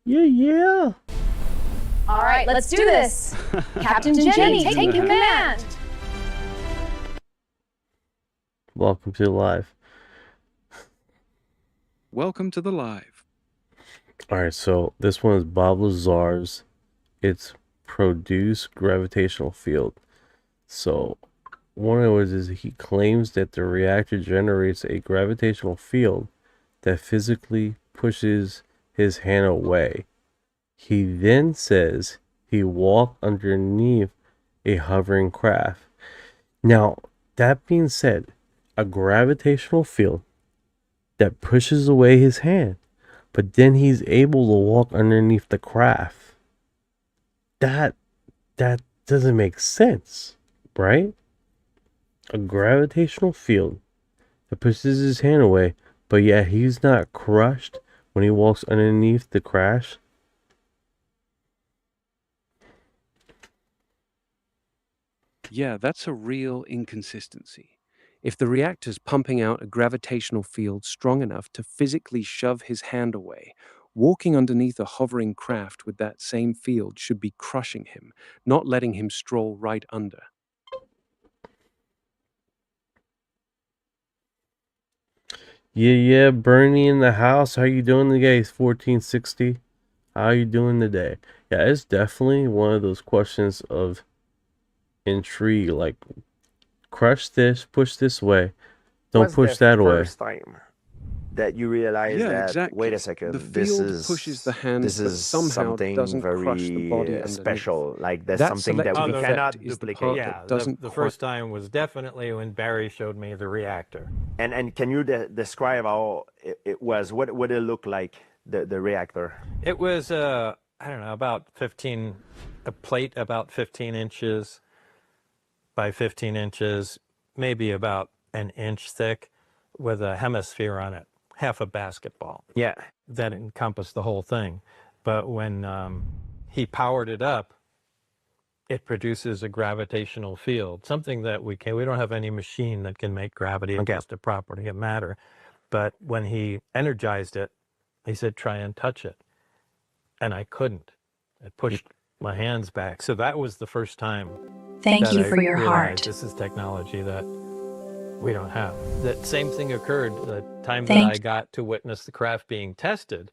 Yeah. All right, let's do this. Captain Jenny, take command. Welcome to the live. Welcome to the live. Alright, so this one is Bob Lazar's. It's produce gravitational field. So one of it is he claims that the reactor generates a gravitational field that physically pushes his hand away. He then says he walked underneath a hovering craft. Now, that being said, a gravitational field that pushes away his hand, but then he's able to walk underneath the craft. That doesn't make sense, right? A gravitational field that pushes his hand away, but yet he's not crushed when he walks underneath the crash. Yeah, that's a real inconsistency. If the reactor's pumping out a gravitational field strong enough to physically shove his hand away, walking underneath a hovering craft with that same field should be crushing him, not letting him stroll right under. Yeah, Bernie in the house. How you doing today? 1460. How you doing today? Yeah, it's definitely one of those questions of intrigue. Like, crush this, push this way. Don't push that way. First time that you realize that exactly. wait a second, The this field is pushes the hand, this but is somehow something doesn't crush the body very underneath. special. Like there's That something that selective we effect cannot is the duplicate. part Yeah, that doesn't the quite- first time was definitely when Barry showed me the reactor. And can you describe how it was? What it looked like, the reactor? It was I don't know, about 15, a plate about 15 inches by 15 inches, maybe about an inch thick, with a hemisphere on it, half a basketball. Yeah. That encompassed the whole thing. But when he powered it up, it produces a gravitational field, something that we don't have any machine that can make gravity against a property of matter. But when he energized it, he said, try and touch it. And I couldn't. I pushed my hands back. So that was the first time Thank that you I for your realized heart. this is technology that we don't have. That same thing occurred the time that Thank I got to witness the craft being tested,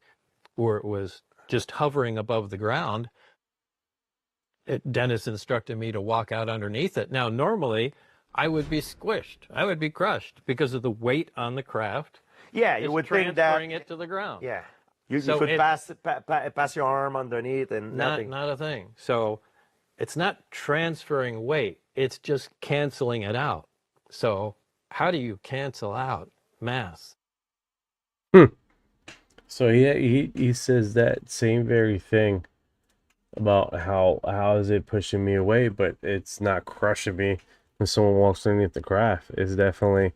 where it was just hovering above the ground. Dennis instructed me to walk out underneath it. Now, normally, I would be squished. I would be crushed because of the weight on the craft. Yeah, you It's would think that. transferring it to the ground. Yeah, you So could it- pass your arm underneath and nothing. Not a thing. So it's not transferring weight. It's just canceling it out. So how do you cancel out mass? So he says that same very thing about how is it pushing me away, but it's not crushing me when someone walks underneath the craft. It's definitely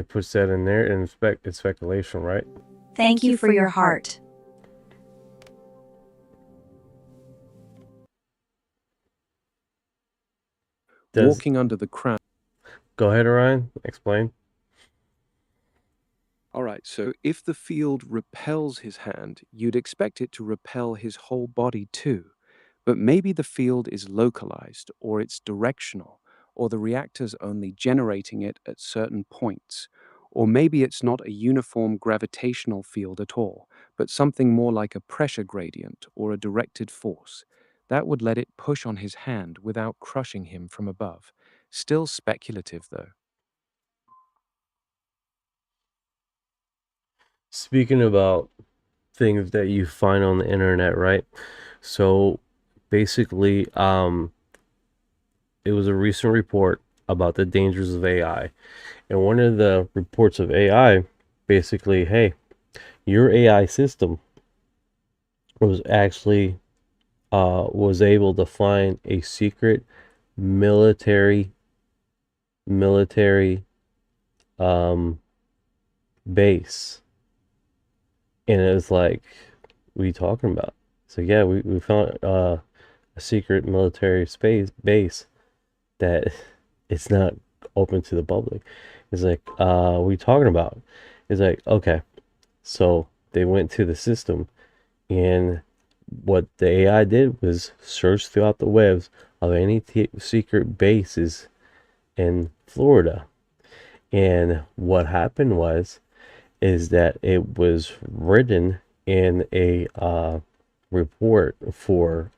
puts that in there, and it's speculation, right? Thank you for your heart. Walking under the craft. Go ahead, Orion. Explain. All right, so if the field repels his hand, you'd expect it to repel his whole body too. But maybe the field is localized, or it's directional, or the reactor's only generating it at certain points. Or maybe it's not a uniform gravitational field at all, but something more like a pressure gradient or a directed force. That would let it push on his hand without crushing him from above. Still speculative, though. Speaking about things that you find on the internet, right? So basically, it was a recent report about the dangers of AI. And one of the reports of AI, basically, hey, your AI system was actually was able to find a secret military base. And it was like, what are you talking about? So yeah, we found a secret military base that it's not open to the public. It's like, what are you talking about? It's like, okay. So they went to the system, and what the AI did was search throughout the webs of any secret bases in Florida. And what happened is that it was written in a report for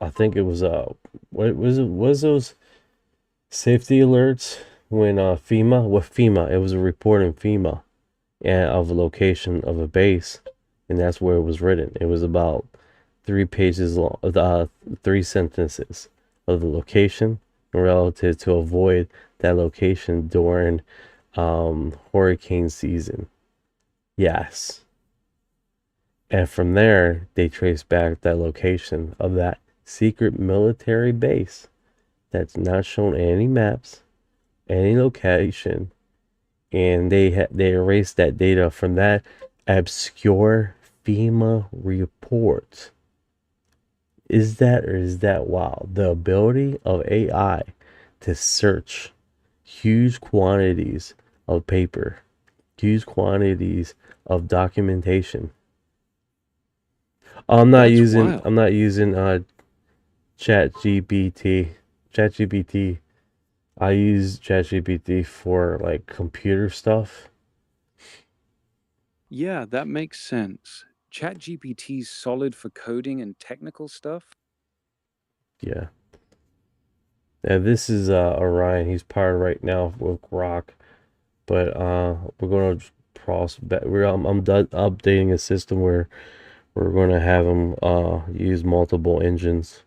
I think it was what was those safety alerts when FEMA, it was a report in FEMA of a location of a base, and that's where it was written. It was about 3 pages long, 3 sentences of the location relative to avoid that location during hurricane season. Yes. And from there, they traced back that location of that secret military base that's not shown in any maps, any location, and they erased that data from that obscure FEMA report. Is that wild? The ability of AI to search huge quantities of paper, huge quantities of documentation. I'm not using ChatGPT. I use ChatGPT for like computer stuff. Yeah, that makes sense. ChatGPT's solid for coding and technical stuff. Yeah. Yeah, this is Orion. He's powered right now with Grok, but we're gonna I'm updating a system where we're gonna have him use multiple engines,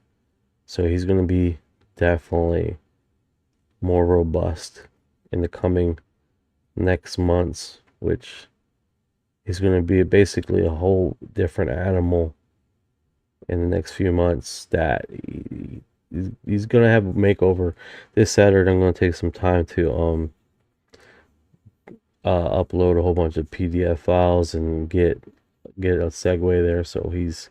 so he's gonna be definitely more robust in the coming next months, which is gonna be basically a whole different animal in the next few months. That he's gonna have a makeover. This Saturday I'm gonna take some time to upload a whole bunch of PDF files and get a segue there, so he's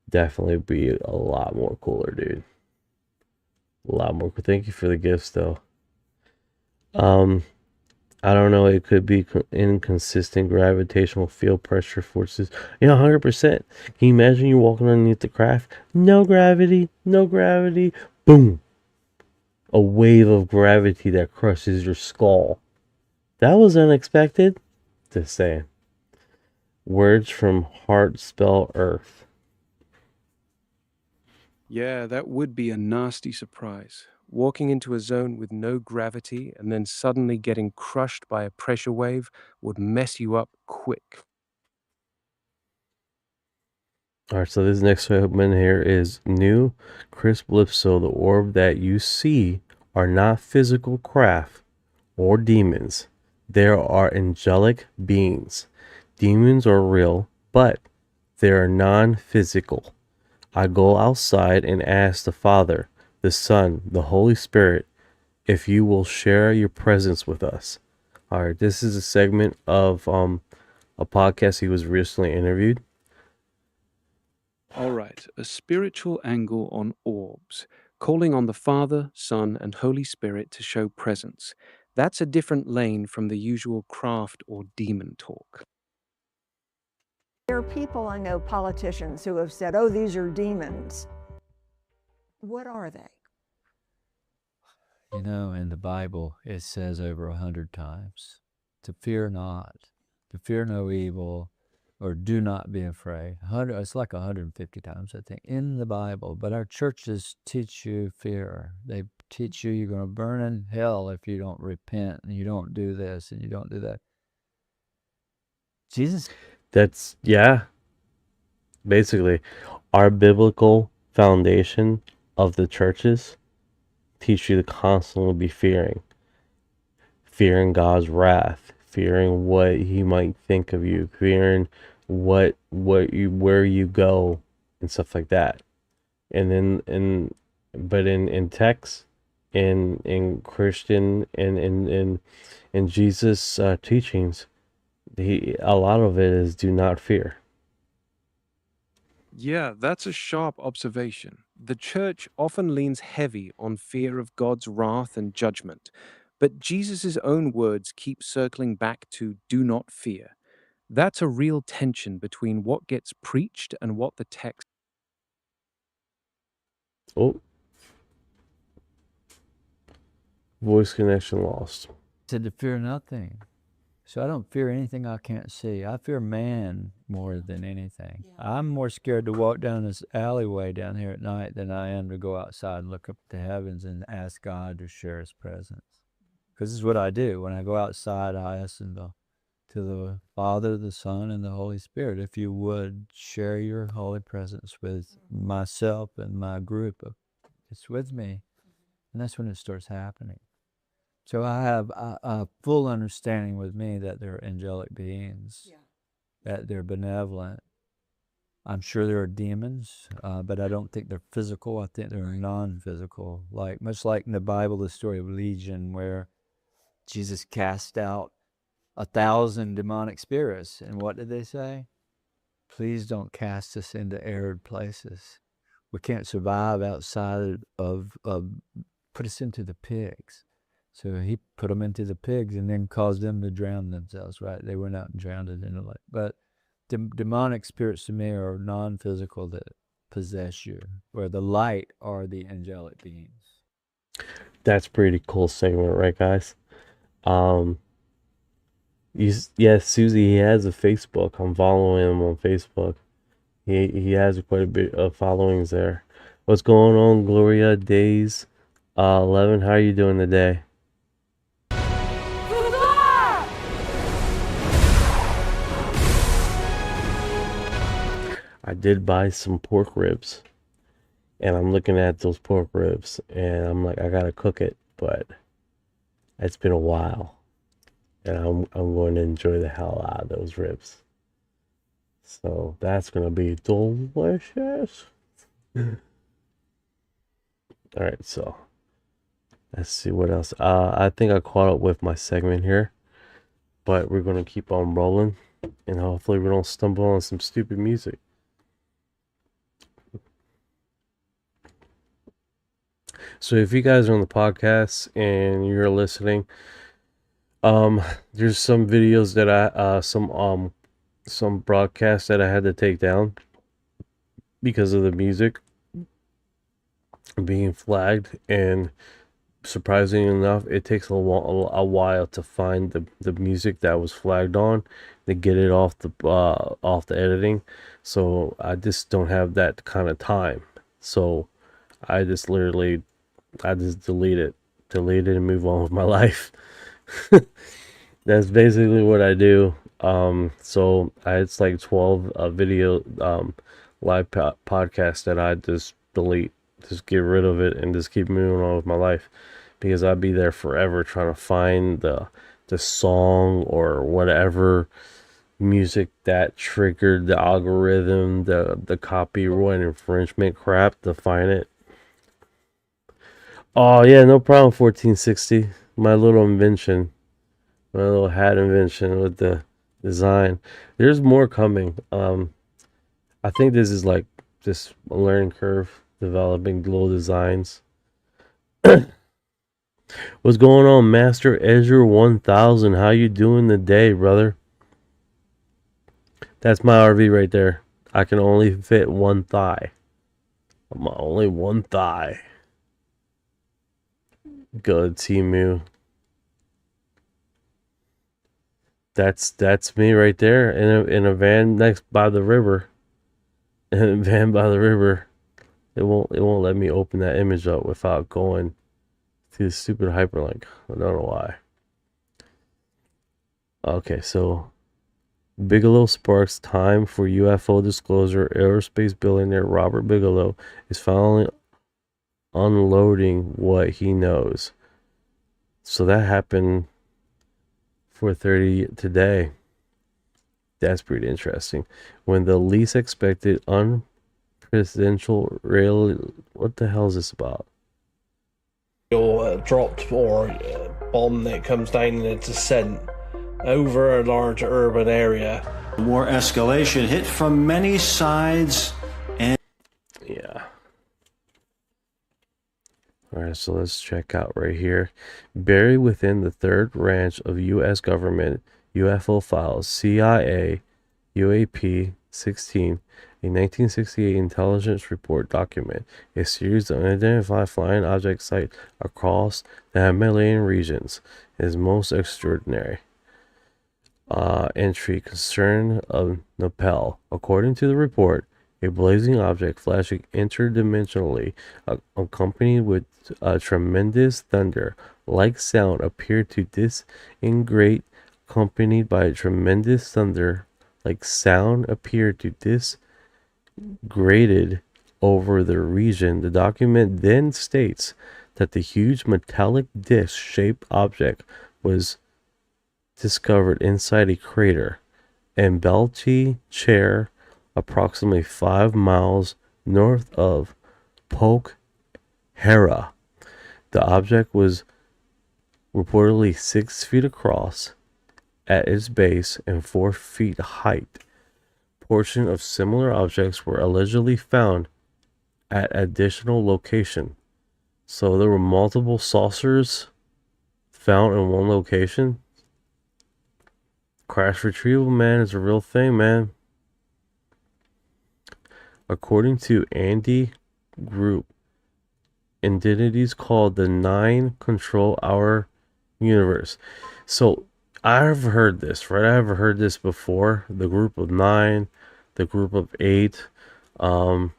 definitely be a lot more cooler, dude. A lot more. Thank you for the gifts, though. I don't know. It could be inconsistent gravitational field pressure forces. 100%. Can you imagine you walking underneath the craft? No gravity, no gravity. Boom. A wave of gravity that crushes your skull. That was unexpected. Just saying. Words from Heart spell Earth. Yeah, that would be a nasty surprise. Walking into a zone with no gravity and then suddenly getting crushed by a pressure wave would mess you up quick. Alright, so this next segment here is new, crisp Bledsoe. The orb that you see are not physical craft or demons. There are angelic beings. Demons are real, but they are non-physical. I go outside and ask the Father, the Son, the Holy Spirit, if you will share your presence with us. Alright, this is a segment of a podcast he was recently interviewed. All right, a spiritual angle on orbs, calling on the Father, Son, and Holy Spirit to show presence. That's a different lane from the usual craft or demon talk. There are people I know, politicians, who have said, oh, these are demons. What are they? In the Bible, it says over 100 times, to fear not, to fear no evil, or do not be afraid. It's like 150 times, I think, in the Bible. But our churches teach you fear. They teach you you're going to burn in hell if you don't repent, and you don't do this, and you don't do that. Jesus. That's, yeah. Basically, our biblical foundation of the churches teach you to constantly be fearing God's wrath, fearing what He might think of you, fearing where you go and stuff like that. And then in text, in Christian and in Jesus' teachings, a lot of it is do not fear. Yeah, that's a sharp observation. The church often leans heavy on fear of God's wrath and judgment, but Jesus' own words keep circling back to do not fear. That's a real tension between what gets preached and what the text. Oh. Voice connection lost. Said to fear nothing. So I don't fear anything I can't see. I fear man more than anything. Yeah. I'm more scared to walk down this alleyway down here at night than I am to go outside and look up to heavens and ask God to share His presence. Because this is what I do. When I go outside, I ask Him to the Father, the Son, and the Holy Spirit, if you would share your holy presence with myself and my group. It's with me. And that's when it starts happening. So I have a full understanding with me that they're angelic beings, that they're benevolent. I'm sure there are demons, but I don't think they're physical. I think they're non-physical. Much like in the Bible, the story of Legion, where Jesus cast out 1,000 demonic spirits. And what did they say? Please don't cast us into arid places. We can't survive outside of put us into the pigs. So He put them into the pigs and then caused them to drown themselves, right? They went out and drowned in the lake. But demonic spirits to me are non-physical that possess you, where the light are the angelic beings. That's pretty cool segment, right, guys? Susie, he has a Facebook. I'm following him on Facebook. He has quite a bit of followings there. What's going on, Gloria Days 11? How are you doing today? I did buy some pork ribs, and I'm looking at those pork ribs, and I'm like, I gotta cook it, but it's been a while, and I'm going to enjoy the hell out of those ribs. So that's gonna be delicious. All right, so let's see what else. I think I caught up with my segment here, but we're gonna keep on rolling, and hopefully we don't stumble on some stupid music. So if you guys are on the podcast and you're listening, there's some videos that I some broadcasts that I had to take down because of the music being flagged, and surprisingly enough, it takes a while to find the music that was flagged on to get it off the editing. So I just don't have that kind of time. So I just delete it and move on with my life. That's basically what I do. So it's like 12 video live podcasts that I just delete, just get rid of it, and just keep moving on with my life, because I'd be there forever trying to find the song or whatever music that triggered the algorithm, the copyright infringement crap, to find it. Oh yeah, no problem. 1460, my little invention, my little hat invention with the design. There's more coming. I think this is like just a learning curve, developing little designs. What's going on, Master Ezra 1000? How you doing today, brother? That's my RV right there. I can only fit one thigh. I'm only one thigh. Good, Timu. That's me right there in a van next by the river. In a van by the river. It won't let me open that image up without going to the stupid hyperlink. I don't know why. Okay, so Bigelow sparks time for UFO disclosure. Aerospace billionaire Robert Bigelow is finally unloading what he knows. So that happened 4:30 today. That's pretty interesting. When the least expected unpresidential rail, what the hell is this about? Dropped or bomb that comes down in its descent over a large urban area. War escalation hit from many sides and yeah. All right, so let's check out right here. Buried within the third branch of U.S. government UFO files, CIA UAP 16, a 1968 intelligence report document a series of unidentified flying object sight across the Himalayan regions. Is most extraordinary entry concern of Nepal. According to the report, a blazing object flashing interdimensionally, accompanied with a tremendous thunder-like sound, appeared to disintegrate. Accompanied by a tremendous thunder-like sound, appeared to disintegrate over the region. The document then states that the huge metallic disc-shaped object was discovered inside a crater in Belchichere, approximately 5 miles north of Pokhara. The object was reportedly 6 feet across at its base and 4 feet height. Portions of similar objects were allegedly found at additional location. So there were multiple saucers found in one location. Crash retrieval, man, is a real thing, man. According to Andy Group, entities called the 9 control our universe. So I've heard this, right? I've heard this before. The group of 9, the group of 8. I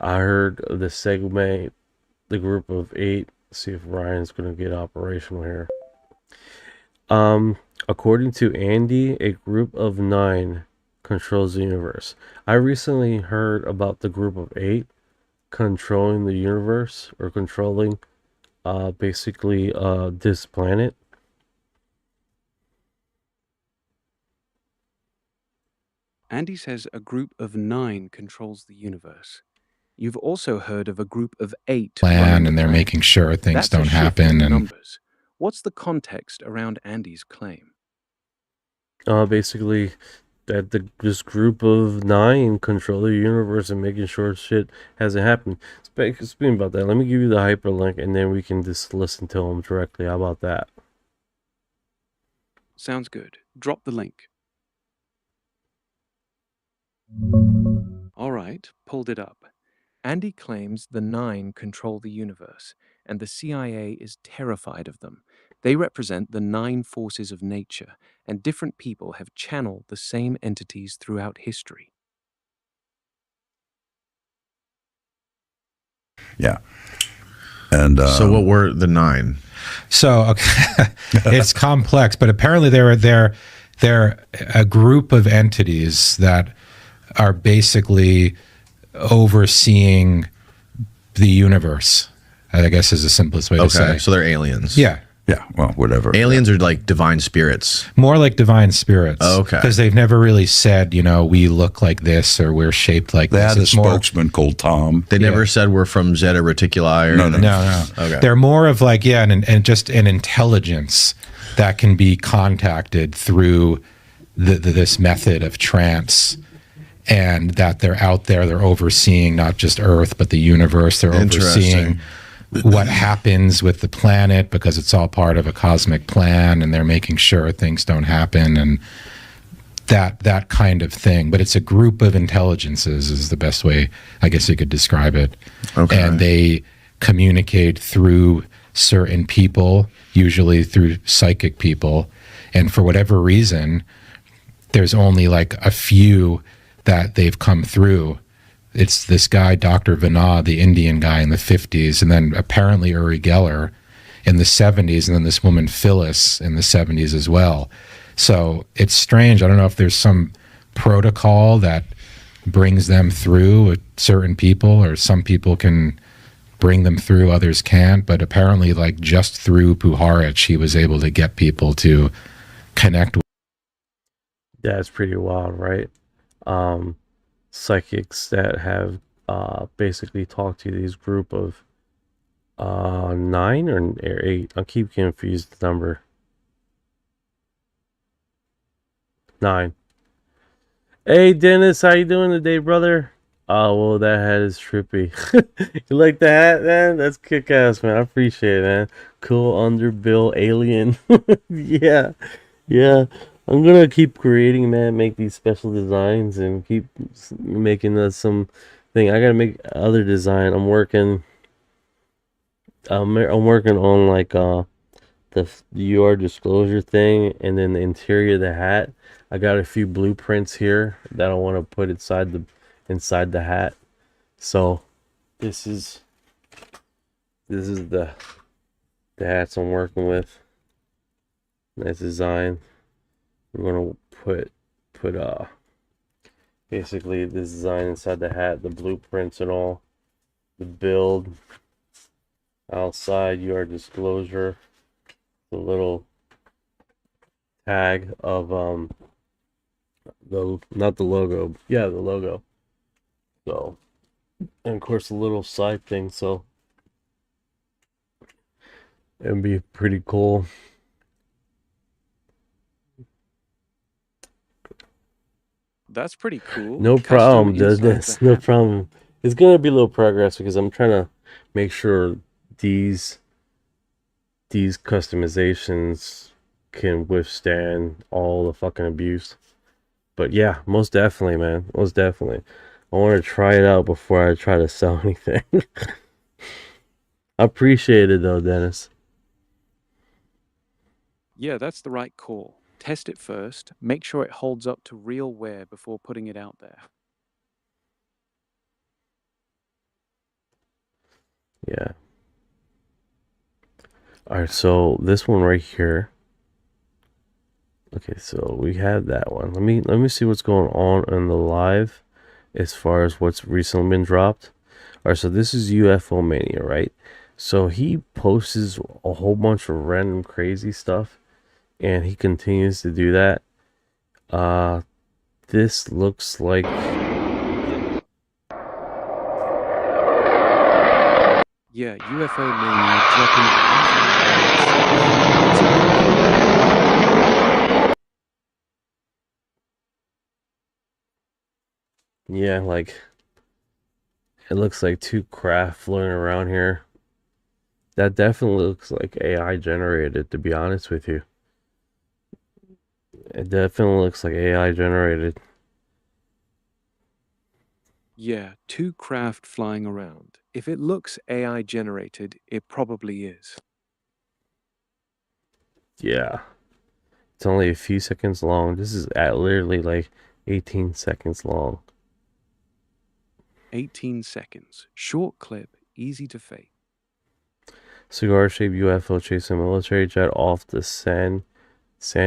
heard the segment, the group of 8. Let's see if Ryan's going to get operational here. According to Andy, a group of 9 controls the universe. I recently heard about the group of 8 controlling the universe, or controlling basically this planet. Andy says a group of 9 controls the universe. You've also heard of a group of 8 plan, and they're making sure things don't happen. And numbers. What's the context around Andy's claim? Basically, that this group of 9 control the universe and making sure shit hasn't happened. Speaking about that, let me give you the hyperlink and then we can just listen to them directly. How about that? Sounds good. Drop the link. All right, pulled it up. Andy claims the 9 control the universe, and the CIA is terrified of them. They represent the 9 forces of nature, and different people have channeled the same entities throughout history. Yeah. And so what were the 9? So okay. It's complex, but apparently they're a group of entities that are basically overseeing the universe, I guess is the simplest way to say. So they're aliens. Yeah. Yeah, well, whatever. Aliens are like divine spirits. More like divine spirits. Oh, okay. Because they've never really said, you know, we look like this or we're shaped like They this. had a It's more- spokesman called Tom. They never said we're from Zeta Reticuli or No. Okay. They're more of like, and just an intelligence that can be contacted through this method of trance, and that they're out there, they're overseeing not just Earth, but the universe. They're overseeing what happens with the planet because it's all part of a cosmic plan, and they're making sure things don't happen and that kind of thing. But it's a group of intelligences is the best way I guess you could describe it. Okay. And they communicate through certain people, usually through psychic people. And for whatever reason, there's only like a few that they've come through. It's this guy, Dr. Vinod, the Indian guy in the 50s, and then apparently Uri Geller in the 70s, and then this woman Phyllis in the 70s as well. So it's strange. I don't know if there's some protocol that brings them through with certain people, or some people can bring them through, others can't. But apparently, like just through Puharich, he was able to get people to connect with. That's pretty wild, right? Psychics that have basically talked to these group of 9 or 8. I keep confused the number. 9. Hey Dennis, how you doing today, brother? Oh well, that hat is trippy. You like the hat, man? That's kick ass, man. I appreciate it, man. Cool underbill alien. Yeah. I'm gonna keep creating, man. Make these special designs and keep making some thing. I gotta make other design. I'm working on like the UR disclosure thing, and then the interior of the hat. I got a few blueprints here that I want to put inside the hat. So this is the hats I'm working with. Nice design. We're gonna put basically this design inside the hat, the blueprints and all, the build outside your disclosure, the little tag of not the logo, the logo. So, and of course the little side thing. So it'd be pretty cool. That's pretty cool. No Custom problem, does inside this? the No hat. problem. It's gonna be a little progress because I'm trying to make sure these customizations can withstand all the fucking abuse. But yeah, most definitely, man. Most definitely. I want to try it out before I try to sell anything. I appreciate it though, Dennis. Yeah, that's the right call. Test it first. Make sure it holds up to real wear before putting it out there. Yeah. Alright, so this one right here. Okay, so we have that one. Let me see what's going on in the live as far as what's recently been dropped. Alright, so this is UFO Mania, right? So he posts a whole bunch of random crazy stuff, and he continues to do that. This looks like Yeah, UFO Mania dropping. Yeah, like it looks like two craft floating around here. That definitely looks like AI generated, to be honest with you. It definitely looks like AI generated. Yeah, two craft flying around. If it looks AI generated, it probably is. Yeah. It's only a few seconds long. This is at literally like 18 seconds long. 18 seconds. Short clip, easy to fake. Cigar-shaped UFO chasing a military jet off the San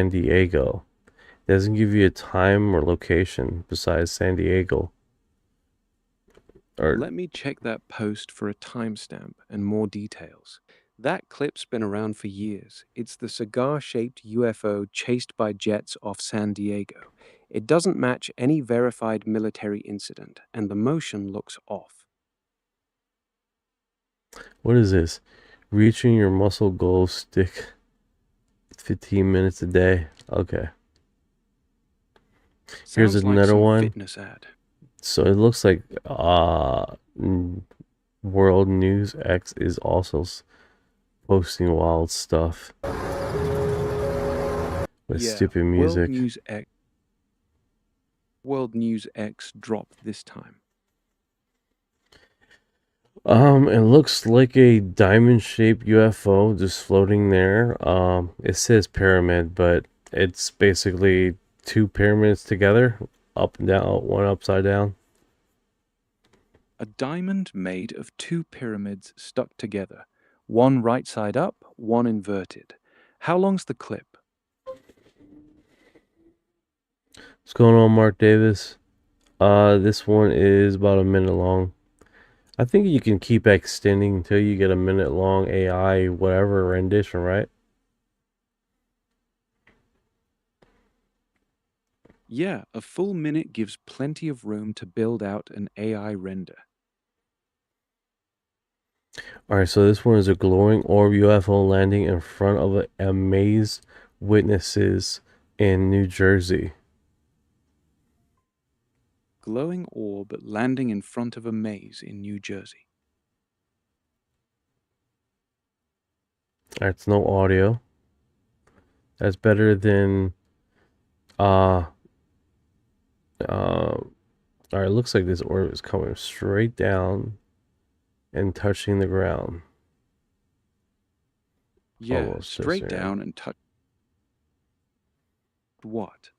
Diego. It doesn't give you a time or location besides San Diego. Or Let me check that post for a timestamp and more details. That clip's been around for years. It's the cigar-shaped UFO chased by jets off San Diego. It doesn't match any verified military incident, and the motion looks off. what is this? Reaching your muscle goal stick 15 minutes a day. Okay. Here's Sounds like another some one. fitness ad. So it looks like World News X is also posting wild stuff with stupid music. World News X dropped this time. It looks like a diamond-shaped UFO just floating there. It says pyramid, but it's basically two pyramids together, up and down, one upside down. A diamond made of two pyramids stuck together, one right side up, one inverted. How long's the clip? What's going on, Mark Davis? This one is about a minute long. I think you can keep extending until you get a minute long AI whatever rendition, right? Yeah, a full minute gives plenty of room to build out an AI render. Alright, so this one is a glowing orb UFO landing in front of a maze witnesses in New Jersey. Glowing orb landing in front of a maze in New Jersey. Alright, it's no audio. That's better than alright, it looks like this orb is coming straight down and touching the ground. Yeah, Almost straight touching it. down and touch. What?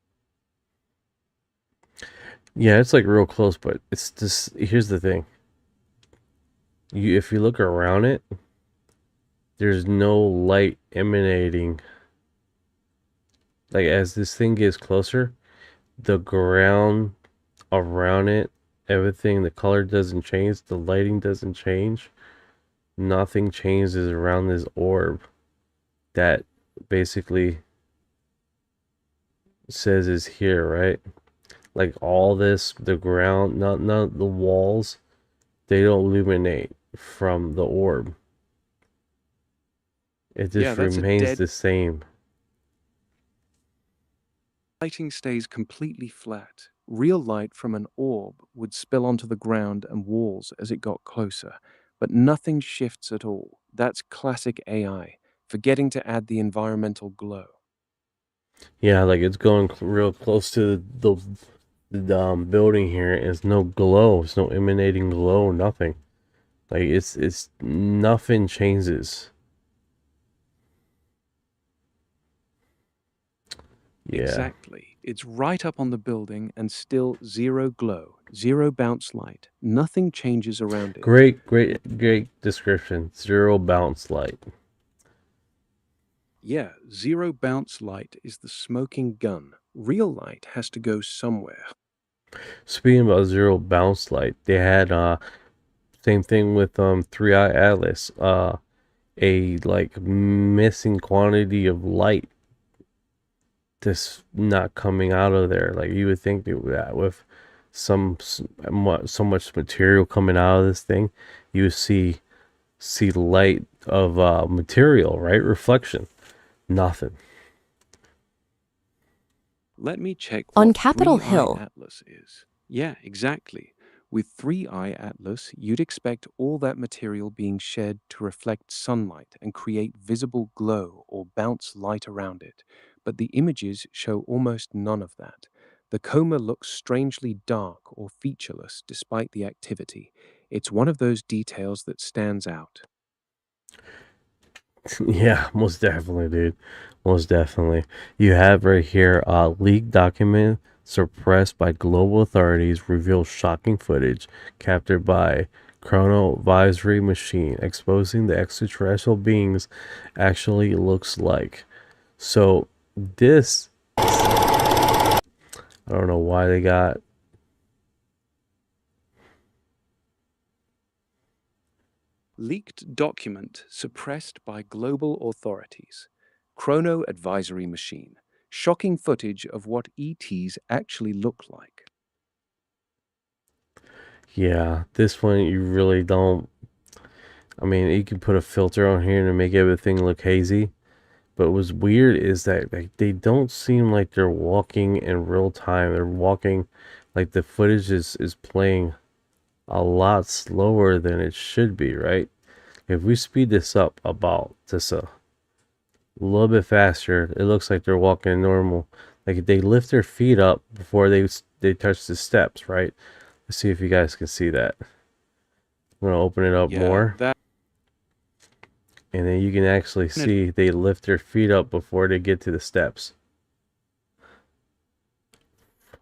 Yeah, it's like real close, but it's just, here's the thing. If you look around it, there's no light emanating. Like as this thing gets closer, the ground around it, everything, the color doesn't change, the lighting doesn't change. Nothing changes around this orb that basically says is here, right? Like all this, the ground, none of the walls, they don't illuminate from the orb. It just that's a remains dead- the same. Lighting stays completely flat. Real light from an orb would spill onto the ground and walls as it got closer, but nothing shifts at all. That's classic AI, forgetting to add the environmental glow. Yeah, like it's going real close to the building here. And it's no glow. It's no emanating glow. Nothing. Like it's nothing changes. Yeah. Exactly. It's right up on the building and still zero glow, zero bounce light. Nothing changes around it. Great description. Zero bounce light. Yeah, zero bounce light is the smoking gun. Real light has to go somewhere. Speaking about zero bounce light, they had same thing with 3-Eye Atlas. A like missing quantity of light just not coming out of there. Like you would think that with so much material coming out of this thing, you would see light of material, right? Reflection. Nothing. Let me check On what Capitol 3-Eye Hill, Atlas is. Yeah, exactly. With 3-eye atlas, you'd expect all that material being shed to reflect sunlight and create visible glow or bounce light around it. But the images show almost none of that. The coma looks strangely dark or featureless despite the activity. It's one of those details that stands out. Yeah, most definitely, dude. Most definitely. You have right here leaked document suppressed by global authorities reveals shocking footage captured by chronovisory machine exposing the extraterrestrial beings actually looks like. So this, I don't know why they got Leaked document suppressed by global authorities. Chrono advisory machine. Shocking footage of what ETs actually look like. yeah, this one you really don't. I mean, you can put a filter on here to make everything look hazy. But what's weird is that they don't seem like they're walking in real time. They're walking like the footage is playing a lot slower than it should be, right? If we speed this up about just a little bit faster, it looks like they're walking normal. Like they lift their feet up before they touch the steps, right? Let's see if you guys can see that. I'm gonna open it up more. And then you can actually see they lift their feet up before they get to the steps.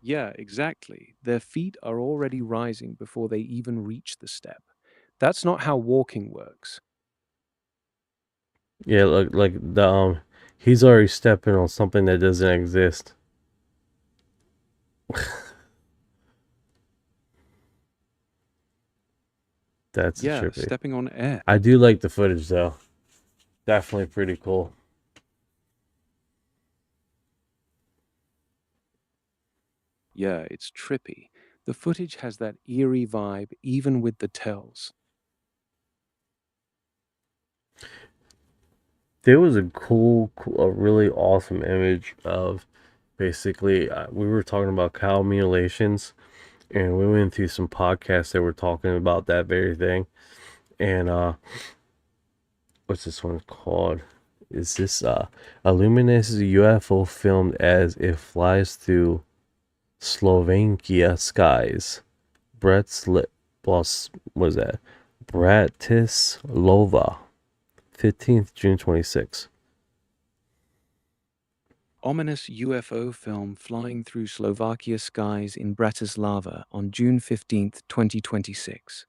Yeah, exactly. Their feet are already rising before they even reach the step. That's not how walking works. Yeah, look, like the he's already stepping on something that doesn't exist. That's trippy. Stepping on air. I do like the footage though. Definitely pretty cool. Yeah, it's trippy. The footage has that eerie vibe even with the tells. There was a a really awesome image of basically we were talking about cow mutilations, and we went through some podcasts that were talking about that very thing. And what's this one called? Is this a luminous UFO filmed as it flies through Slovakia skies? Was that Bratislava, 15th June 26. Ominous UFO film flying through Slovakia skies in Bratislava on June 15th, 2026.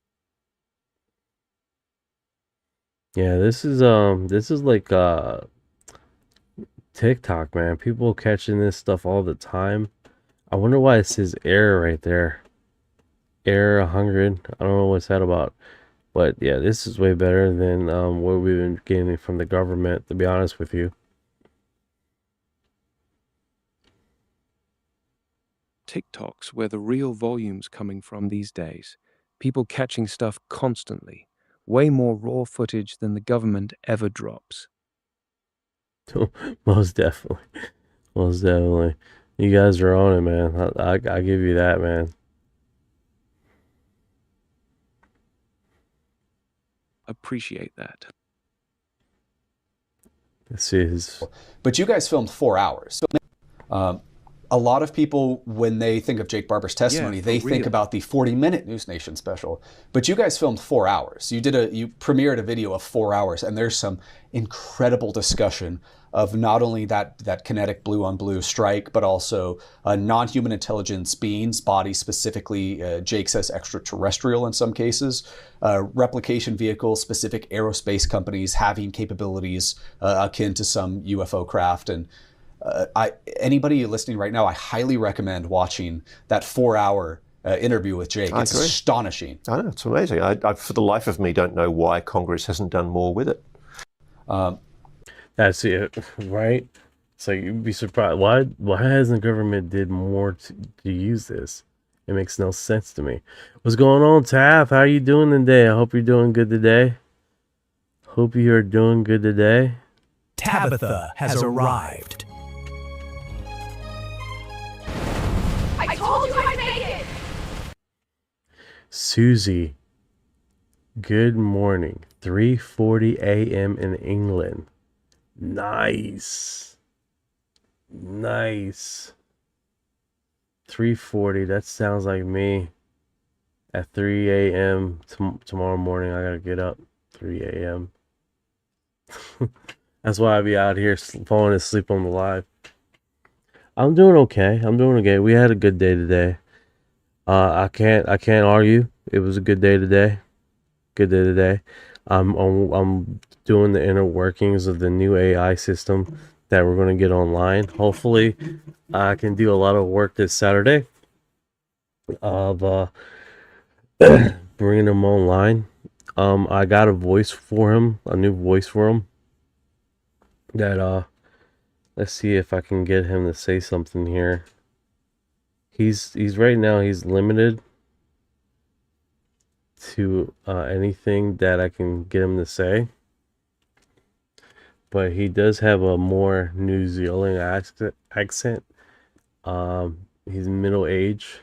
Yeah, this is like TikTok, man. People catching this stuff all the time. I wonder why it says error right there. Error 100. I don't know what's that about. But yeah, this is way better than what we've been getting from the government, to be honest with you. TikTok's where the real volume's coming from these days. People catching stuff constantly. Way more raw footage than the government ever drops. Most definitely. Most definitely. You guys are on it, man. I give you that, man. Appreciate that. This is. But you guys filmed 4 hours. A lot of people, when they think of Jake Barber's testimony, they think about the 40-minute News Nation special. But you guys filmed 4 hours. You premiered a video of 4 hours, and there's some incredible discussion of not only that kinetic blue-on-blue strike, but also non-human intelligence beings, bodies specifically, Jake says extraterrestrial in some cases, replication vehicles, specific aerospace companies having capabilities akin to some UFO craft. And anybody listening right now, I highly recommend watching that 4-hour interview with Jake. It's astonishing. I know, it's amazing. I, for the life of me, don't know why Congress hasn't done more with it. That's it, right? It's like you'd be surprised. Why hasn't the government did more to use this? It makes no sense to me. What's going on, Taff? How are you doing today? I hope you're doing good today. Hope you are doing good today. Tabitha has arrived. I told you I'd make it! Susie, good morning. 3:40 a.m. in England. Nice. Nice. 3:40. That sounds like me. At 3 a.m. Tomorrow morning, I gotta get up. 3 a.m. That's why I be out here falling asleep on the live. I'm doing okay. I'm doing okay. We had a good day today. I can't argue. It was a good day today. Good day today. I'm doing the inner workings of the new AI system that we're going to get online. Hopefully, I can do a lot of work this Saturday of bringing him online. I got a voice for him, a new voice for him. That let's see if I can get him to say something here. He's right now he's limited to anything that I can get him to say. But he does have a more New Zealand accent. He's middle age.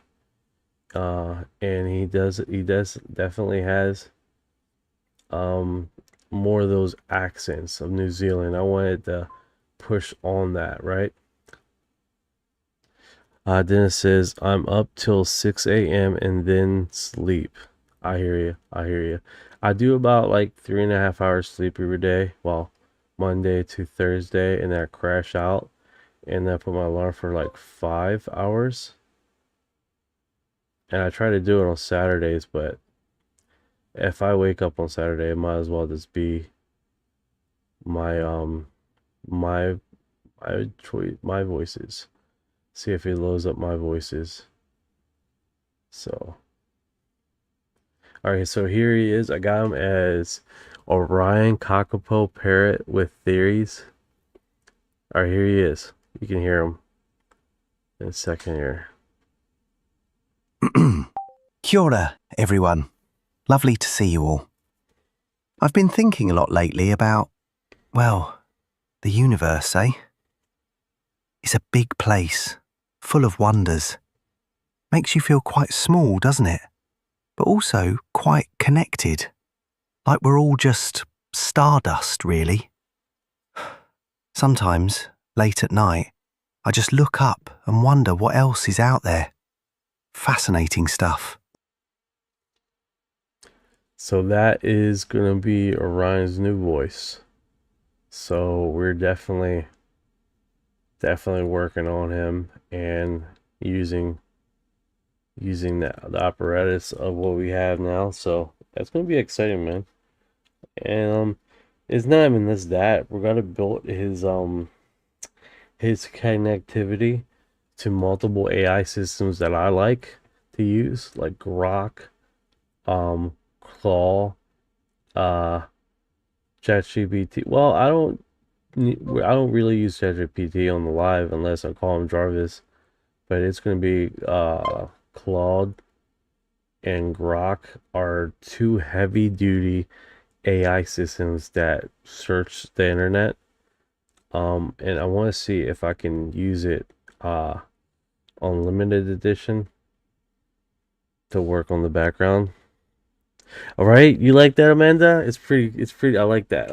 And he definitely has more of those accents of New Zealand. I wanted to push on that, right? Dennis says, I'm up till 6 a.m. and then sleep. I hear you. I hear you. I do about like 3.5 hours sleep every day. Well, Monday to Thursday, and then I crash out. And then I put my alarm for like 5 hours. And I try to do it on Saturdays, but if I wake up on Saturday, it might as well just be my my voices. See if it loads up my voices. So, all right, so here he is. I got him as Orion Kakapo Parrot with theories. All right, here he is. You can hear him in a second here. Kia ora, everyone. Lovely to see you all. I've been thinking a lot lately about, well, the universe, eh? It's a big place, full of wonders. Makes you feel quite small, doesn't it? But also quite connected. Like we're all just stardust, really. Sometimes, late at night, I just look up and wonder what else is out there. Fascinating stuff. So that is going to be Orion's new voice. So we're definitely working on him and using the apparatus of what we have now. So that's going to be exciting, man. And it's not even that. We're going to build his connectivity to multiple AI systems that I like to use, like Grok, Claw, ChatGPT. Well, I don't really use ChatGPT on the live unless I call him Jarvis, but it's going to be Claude and Grok are two heavy-duty AI systems that search the internet. And I want to see if I can use it on limited edition to work on the background. All right, you like that, Amanda? It's pretty. I like that.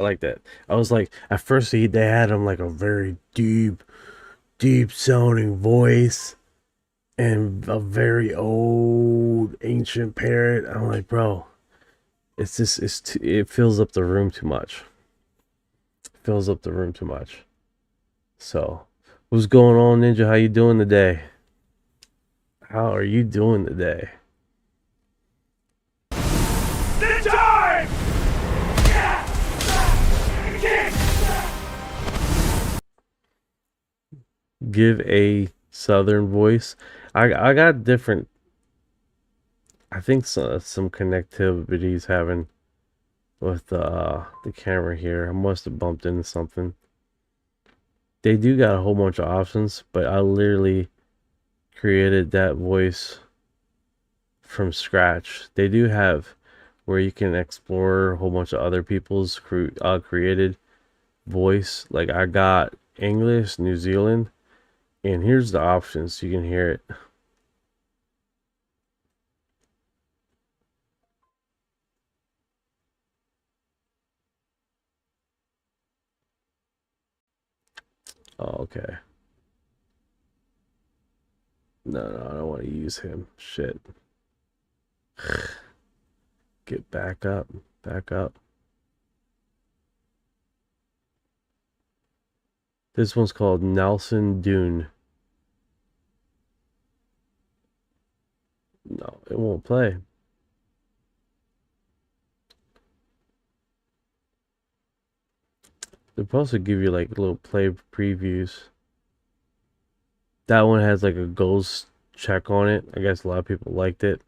I was like, at first they had him like a very deep sounding voice and a very old ancient parrot. I'm like, bro, it fills up the room too much. So, what's going on, Ninja? How you doing today? How are you doing today? Time! Give a southern voice. I got different. I think some connectivity's having with the camera here. I must have bumped into something. They do got a whole bunch of options, but I literally created that voice from scratch. They do have where you can explore a whole bunch of other people's created voice. Like I got English, New Zealand, and here's the options. You can hear it. Oh, okay. No, I don't want to use him. Shit. Get back up. Back up. This one's called Nelson Dune. No, it won't play. They're supposed to give you like little play previews. That one has like a ghost check on it. I guess a lot of people liked it.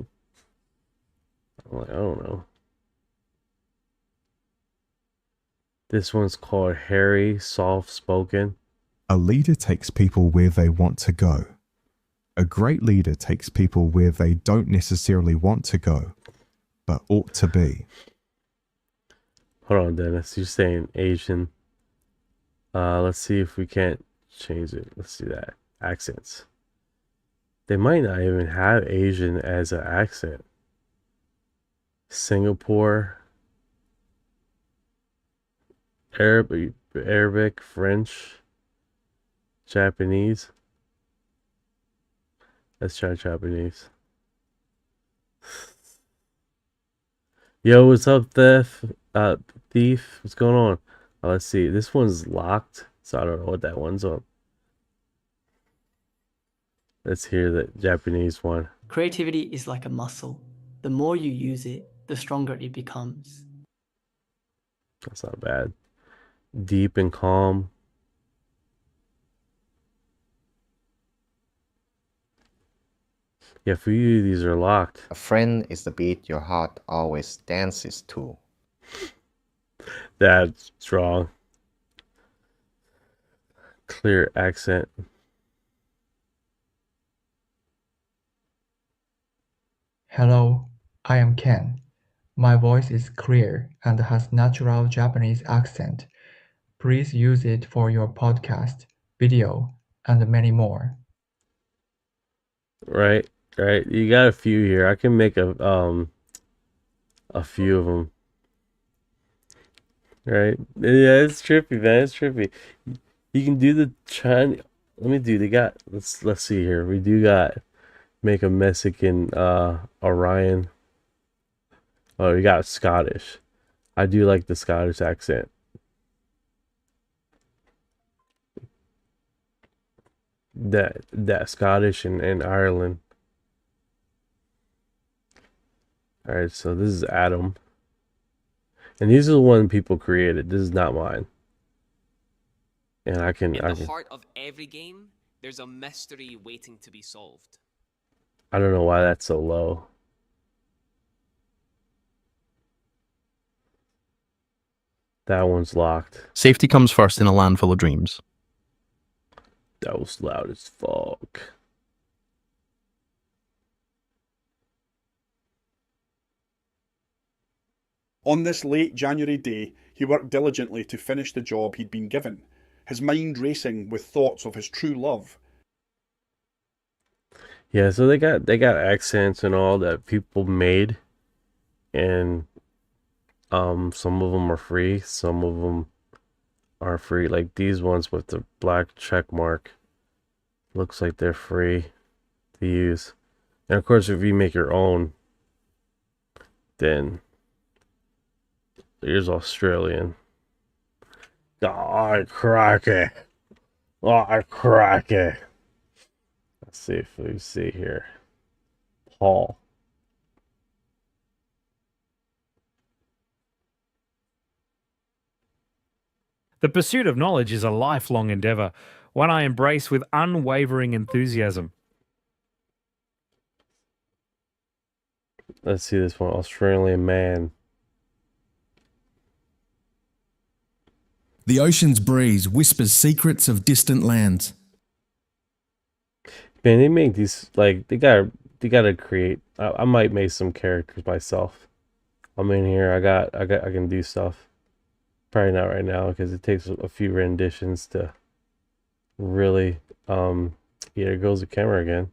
I'm like, I don't know. This one's called Harry, Soft Spoken. A leader takes people where they want to go. A great leader takes people where they don't necessarily want to go, but ought to be. Hold on, Dennis. You're saying Asian. Let's see if we can't change it. Let's see that. Accents. They might not even have Asian as an accent. Singapore. Arabic, French, Japanese. Let's try Japanese. Yo, what's up, Thief? Thief, what's going on? Let's see. This one's locked, so I don't know what that one's on. Let's hear the Japanese one. Creativity is like a muscle. The more you use it, the stronger it becomes. That's not bad. Deep and calm. Yeah, for you, these are locked. A friend is the beat your heart always dances to. That's strong. Clear accent. Hello, I am Ken. My voice is clear and has natural Japanese accent. Please use it for your podcast, video, and many more. Right. You got a few here. I can make a few of them. Right? Yeah, it's trippy, man. It's trippy. You can do the Chinese. Let me do. They got. Let's see here. We do got make a Mexican Orion. Oh, we got Scottish. I do like the Scottish accent. That Scottish and Ireland. All right, so this is Adam, and these are the one people created. This is not mine. And I can. In the heart of every game, there's a mystery waiting to be solved. I don't know why that's so low. That one's locked. Safety comes first in a land full of dreams. That was loud as fuck. On this late January day, he worked diligently to finish the job he'd been given, his mind racing with thoughts of his true love. Yeah, so they got accents and all that people made, and some of them are free, some of them are free. Like these ones with the black check mark, looks like they're free to use. And of course, if you make your own, then here's Australian. Oh, cracky. Oh, cracky. Let's see if we see here. Paul. The pursuit of knowledge is a lifelong endeavor, one I embrace with unwavering enthusiasm. Let's see this one. Australian man. The ocean's breeze whispers secrets of distant lands. Man, they make these like they gotta create. I might make some characters myself. I'm in here. I can do stuff. Probably not right now because it takes a few renditions to really. Yeah, there goes the camera again.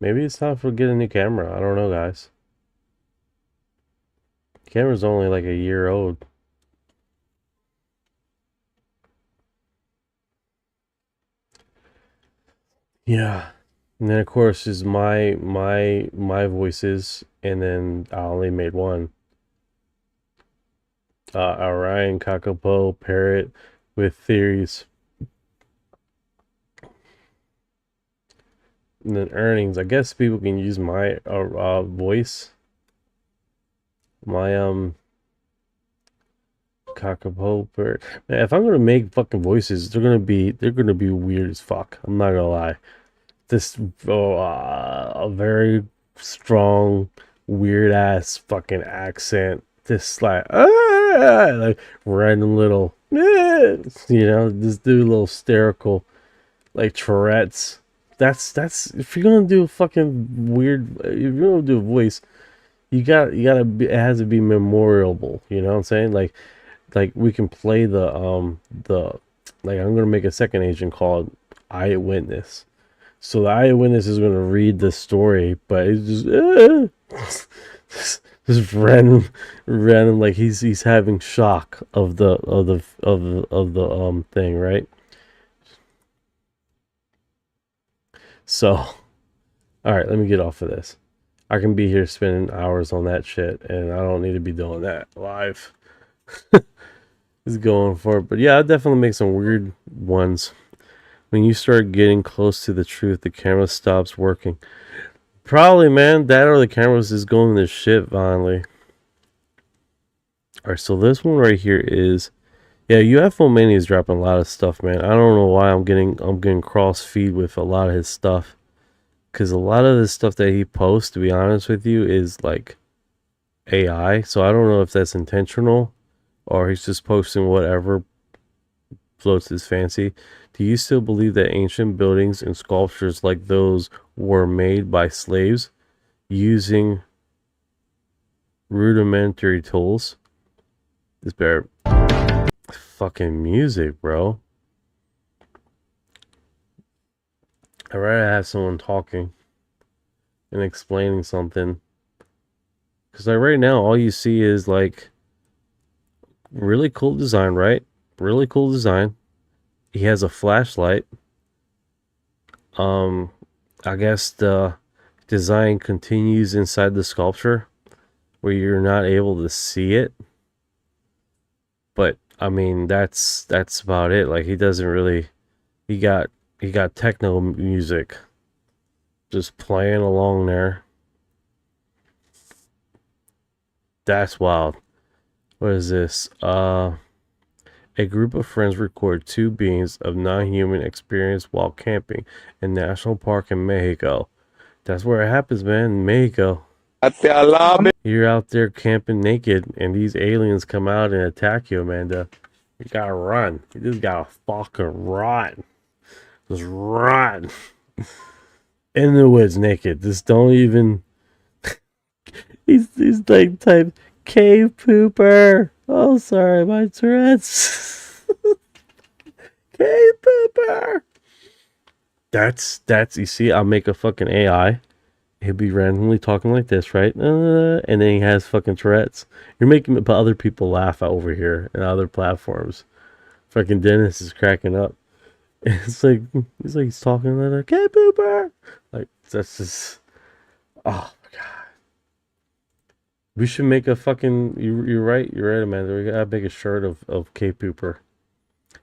Maybe it's time for get a new camera. I don't know, guys. The camera's only like a year old. Yeah. And then of course is my voices, and then I only made one. Orion Kakapo Parrot with theories. And then earnings. I guess people can use my voice. My Kakapo Parrot. Man, if I'm gonna make fucking voices, they're gonna be weird as fuck. I'm not gonna lie. This a very strong, weird ass fucking accent. This like random little just do a little hysterical like Tourette's. That's if you're gonna do a fucking weird, if you're gonna do a voice, you gotta be, it has to be memorable. You know what I'm saying? Like we can play the like I'm gonna make a second agent called Eyewitness. So the eyewitness is gonna read the story, but it's just random like he's having shock of the thing, right? So, all right, let me get off of this. I can be here spending hours on that shit, and I don't need to be doing that live. It's going for it, but yeah, I'll definitely make some weird ones. When you start getting close to the truth, the camera stops working. Probably, man, that or the camera's just going to shit finally. Alright, so this one right here is, yeah, UFO Mania is dropping a lot of stuff, man. I don't know why I'm getting cross feed with a lot of his stuff, because a lot of the stuff that he posts, to be honest with you, is like AI. So I don't know if that's intentional or he's just posting whatever floats his fancy. Do you still believe that ancient buildings and sculptures like those were made by slaves using rudimentary tools? This better fucking music, bro. I'd rather have someone talking and explaining something, because like right now all you see is like really cool design, right? Really cool design. He has a flashlight. I guess the design continues inside the sculpture where you're not able to see it. But I mean, that's about it. Like he doesn't really, he got techno music just playing along there. That's wild. What is this? A group of friends record two beings of non-human experience while camping in National Park in Mexico. That's where it happens, man, in Mexico. You're out there camping naked, and these aliens come out and attack you, Amanda. You gotta run. You just gotta fucking run. Just run. In the woods naked. Just don't even... he's like type cave pooper. Oh, sorry, my Tourette's. Cave pooper. That's you see, I'll make a fucking AI. He'll be randomly talking like this, right? And then he has fucking Tourette's. You're making other people laugh over here and other platforms. Fucking Dennis is cracking up. It's like he's talking like a cave pooper. Like that's just, oh my god. We should make a fucking, you're right, Amanda. We gotta make a shirt of Cave Pooper.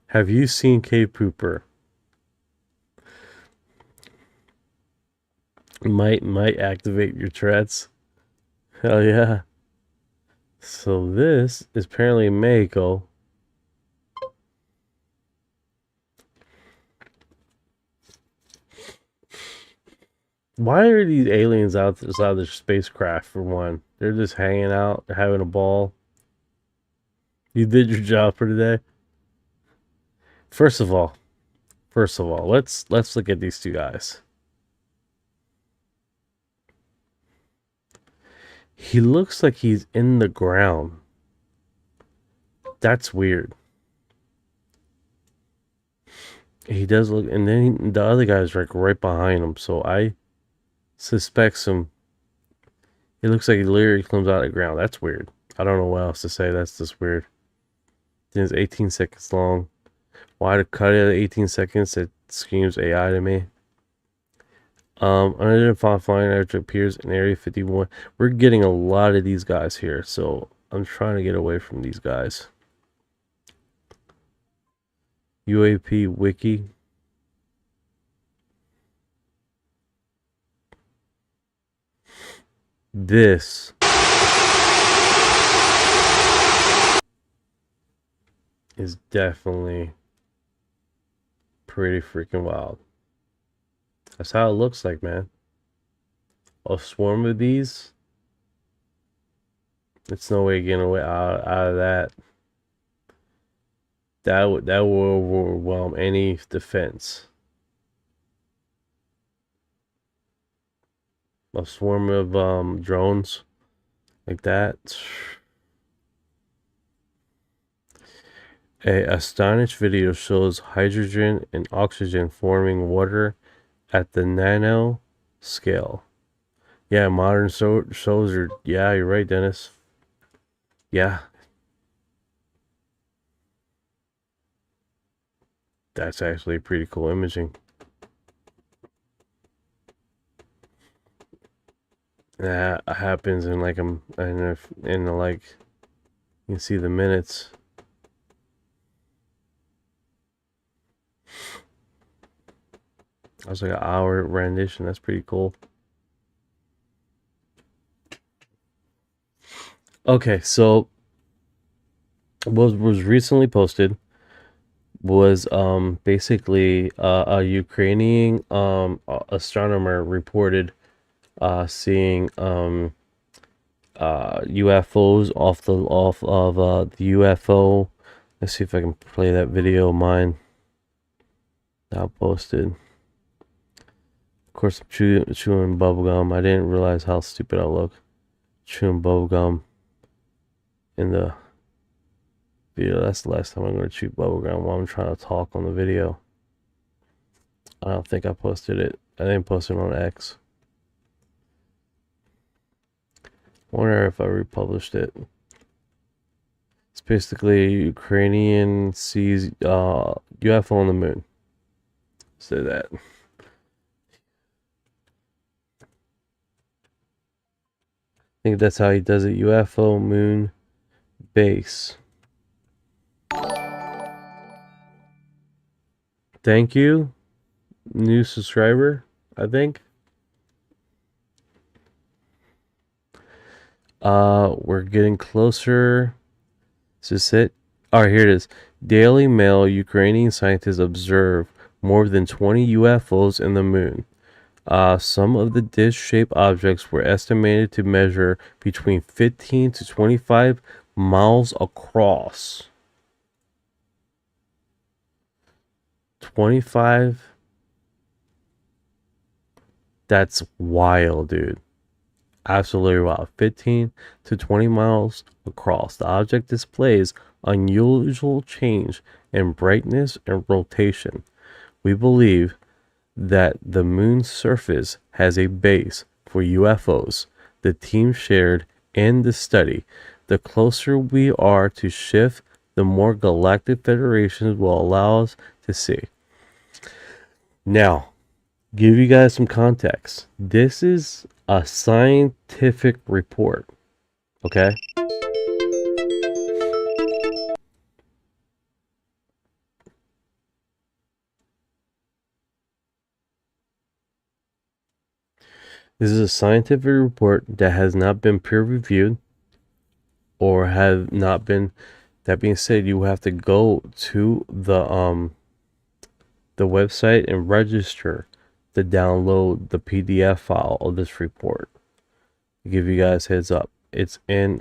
Have you seen Cave Pooper? Might activate your Tourette's. Hell yeah. So this is apparently Mexico. Why are these aliens outside their spacecraft, for one? They're just hanging out, having a ball. You did your job for today. First of all, let's look at these two guys. He looks like he's in the ground. That's weird. He does look, and then the other guy's like right behind him, so I suspect some. It looks like he literally comes out of the ground. That's weird. I don't know what else to say. That's just weird. It's 18 seconds long. Why to cut it at 18 seconds? It screams AI to me. Unidentified flying object appears in Area 51. We're getting a lot of these guys here, so I'm trying to get away from these guys. UAP wiki. This is definitely pretty freaking wild. That's how it looks like, man. A swarm of these. It's no way getting away out of that. That will overwhelm any defense. A swarm of drones like that. A astonished video shows hydrogen and oxygen forming water at the nano scale. Yeah, modern shows are. Yeah, you're right, Dennis. Yeah. That's actually pretty cool imaging. That happens in like in like you can see the minutes. That's like an hour rendition. That's pretty cool. Okay, so what was recently posted was basically a Ukrainian astronomer reported seeing UFOs off of the UFO. Let's see if I can play that video of mine that I posted. Of course, I'm chewing bubblegum. I didn't realize how stupid I look chewing bubblegum in the video. That's the last time I'm going to chew bubblegum while I'm trying to talk on the video. I don't think I posted it. I didn't post it on X. Wonder if I republished it. It's basically Ukrainian sees UFO on the moon. Say that. I think that's how he does it. UFO moon base. Thank you, new subscriber, I think. We're getting closer. Is this it? All right, here it is. Daily Mail: Ukrainian scientists observe more than 20 UFOs in the moon. Some of the dish-shaped objects were estimated to measure between 15 to 25 miles across. 25? That's wild, dude. Absolutely wild. 15 to 20 miles across. The object displays unusual change in brightness and rotation. We believe that the moon's surface has a base for UFOs, the team shared in the study. The closer we are to shift, the more galactic federations will allow us to see. Now, give you guys some context. This is a scientific report, okay? This is a scientific report that has not been peer-reviewed or have not been. That being said, you have to go to the website and register to download the PDF file of this report. To give you guys heads up, it's in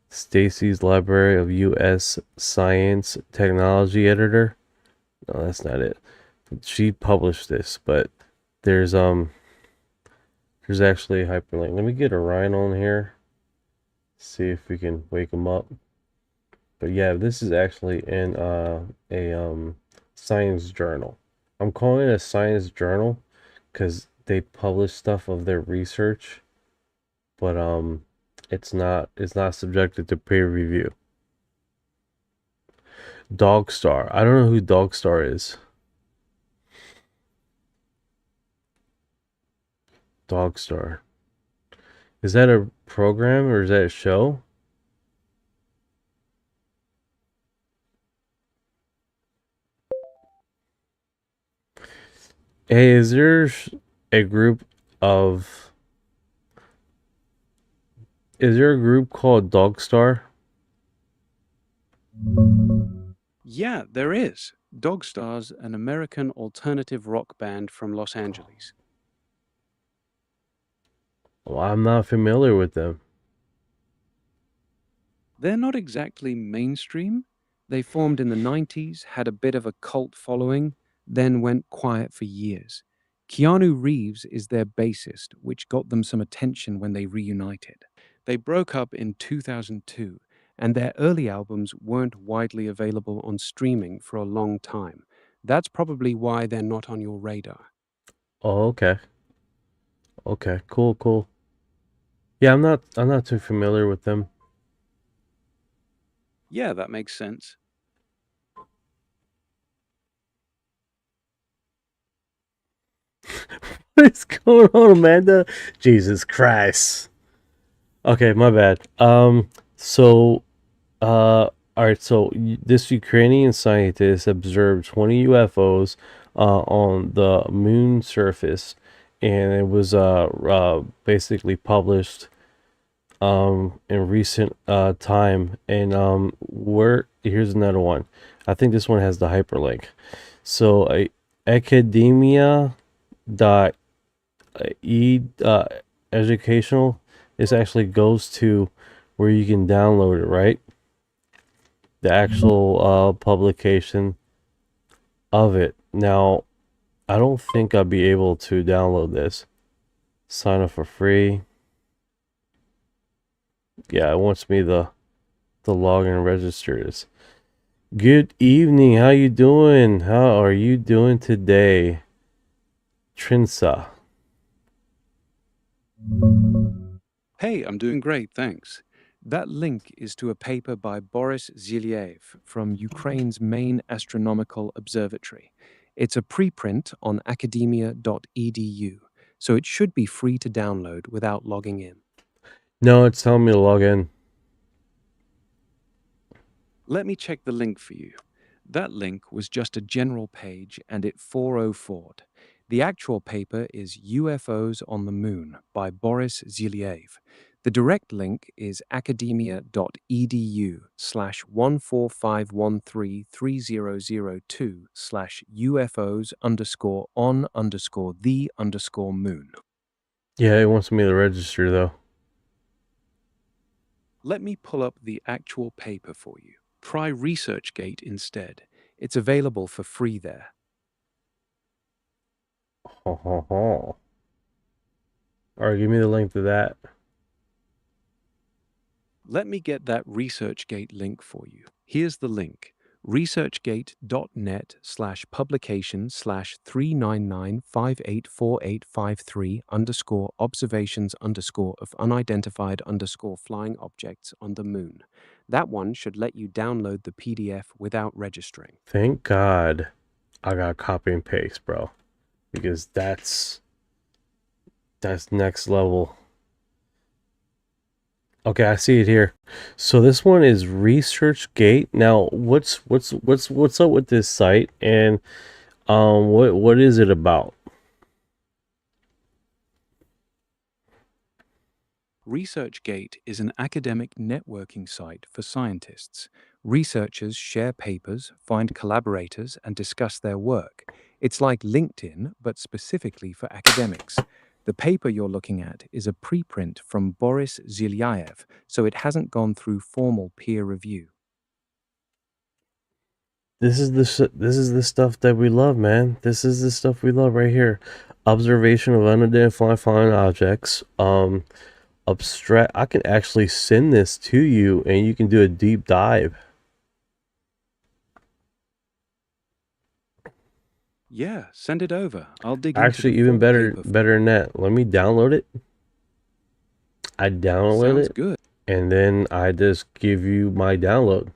Stacy's Library of U.S. Science Technology Editor. No, that's not it. She published this, but there's actually a hyperlink. Let me get Orion on here. See if we can wake him up. But yeah, this is actually in a science journal. I'm calling it a science journal because they publish stuff of their research, but it's not subjected to peer review. Dogstar. I don't know who Dogstar is. Dogstar. Is that a program or is that a show? Hey, is there a group of... Is there a group called Dogstar? Yeah, there is. Dogstar's an American alternative rock band from Los Angeles. Well, I'm not familiar with them. They're not exactly mainstream. They formed in the 90s, had a bit of a cult following, then went quiet for years. Keanu Reeves is their bassist, which got them some attention when they reunited. They broke up in 2002, and their early albums weren't widely available on streaming for a long time. That's probably why they're not on your radar. Oh, okay. Okay, cool. Yeah, I'm not too familiar with them. Yeah, that makes sense. What is going on, Amanda? Jesus Christ. Okay, my bad. Alright, so this Ukrainian scientist observed 20 UFOs on the moon surface, and it was basically published in recent time. And here's another one. I think this one has the hyperlink. So academia.educational, this actually goes to where you can download it, right? The actual publication of it. Now, I don't think I'll be able to download this. Sign up for free. Yeah, it wants me to log in and register this. Good evening. How you doing? How are you doing today? Trinsa. Hey, I'm doing great, thanks. That link is to a paper by Boris Ziliev from Ukraine's main astronomical observatory. It's a preprint on academia.edu, so it should be free to download without logging in. No, it's telling me to log in. Let me check the link for you. That link was just a general page and it 404'd. The actual paper is UFOs on the Moon by Boris Ziliev. The direct link is academia.edu/145133002/UFOs_on_the_moon. Yeah, it wants me to register though. Let me pull up the actual paper for you. Try ResearchGate instead. It's available for free there. All right, give me the link to that. Let me get that ResearchGate link for you. Here's the link: researchgate.net/publication/399584853_observations_of unidentified_flying objects on the moon. That one should let you download the PDF without registering. Thank God I got copy and paste, bro. Because that's next level. Okay, I see it here. So this one is ResearchGate. Now, what's up with this site, and what is it about? ResearchGate is an academic networking site for scientists. Researchers share papers, find collaborators, and discuss their work. It's like LinkedIn, but specifically for academics. The paper you're looking at is a preprint from Boris Ziliev, so it hasn't gone through formal peer review. This is the stuff that we love, man. This is the stuff we love right here. Observation of unidentified flying objects. Abstract. I can actually send this to you, and you can do a deep dive. Yeah, send it over. I'll dig Actually, into the even full paper. better than that. Let me download it. I download Sounds it, good. and then I just give you my download.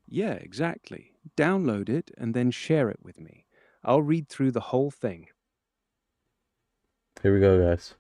Yeah, exactly. Download it and then share it with me. I'll read through the whole thing. Here we go, guys.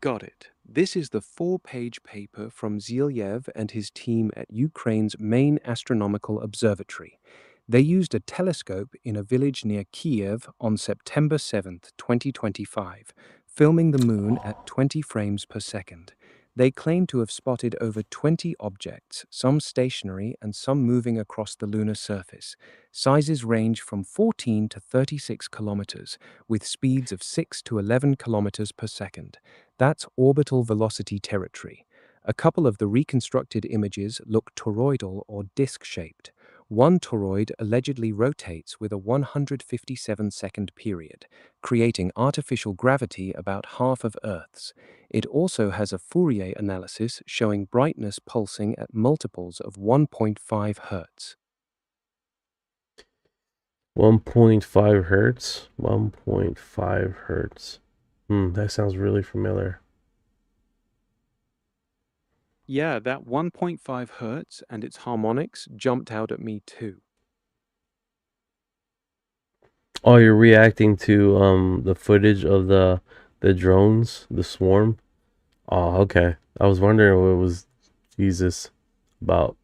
Got it. This is the 4-page paper from Zilyev and his team at Ukraine's main astronomical observatory. They used a telescope in a village near Kiev on September 7th, 2025, filming the moon at 20 frames per second. They claim to have spotted over 20 objects, some stationary and some moving across the lunar surface. Sizes range from 14 to 36 kilometers, with speeds of 6 to 11 kilometers per second. That's orbital velocity territory. A couple of the reconstructed images look toroidal or disc-shaped. One toroid allegedly rotates with a 157-second period, creating artificial gravity about half of Earth's. It also has a Fourier analysis showing brightness pulsing at multiples of 1.5 hertz. 1.5 hertz? 1.5 hertz. That sounds really familiar. Yeah, that 1.5 hertz and its harmonics jumped out at me too. Oh, you're reacting to the footage of the drones, the swarm? Oh, okay. I was wondering what it was Jesus about.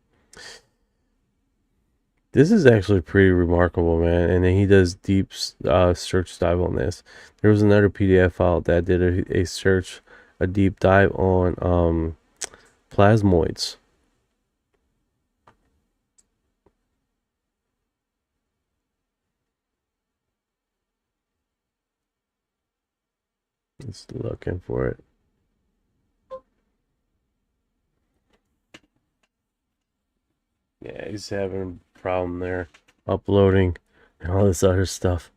This is actually pretty remarkable, man. And then he does deep search dive on this. There was another PDF file that did a deep dive on plasmoids. Just looking for it. Yeah, he's having a problem there uploading and all this other stuff.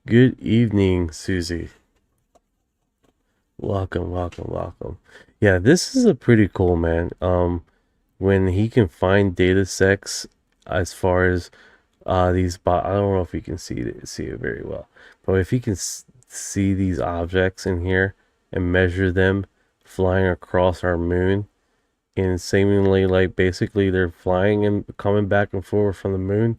Good evening, Susie. Welcome, welcome, welcome. Yeah, this is a pretty cool, man. When he can find data sets as far as these, I don't know if you can see it very well, but if he can see these objects in here and measure them flying across our moon, and seemingly like basically they're flying and coming back and forth from the moon,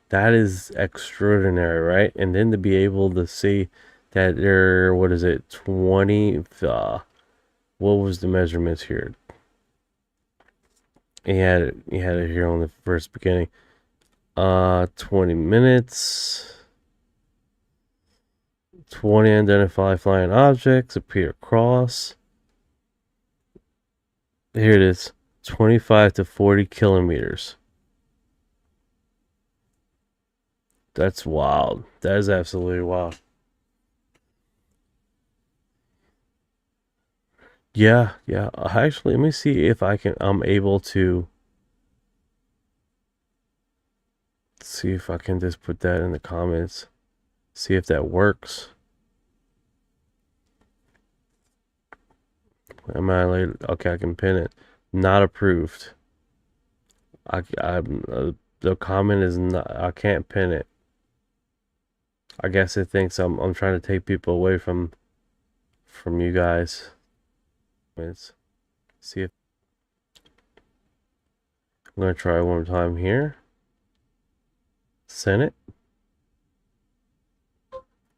that is extraordinary, right? And then to be able to see that they're, what is it, 20, what was the measurements here? He had it here on the first beginning. 20 minutes. 20 identified flying objects appear across. Here it is. 25 to 40 kilometers. That's wild. That is absolutely wild. Yeah. Actually, let me see if I'm able to see if I can just put that in the comments. See if that works. Am I late? Okay, I can pin it. Not approved. The comment is not. I can't pin it. I guess it thinks I'm trying to take people away from you guys. Let's see if I'm gonna try one more time here. Send it.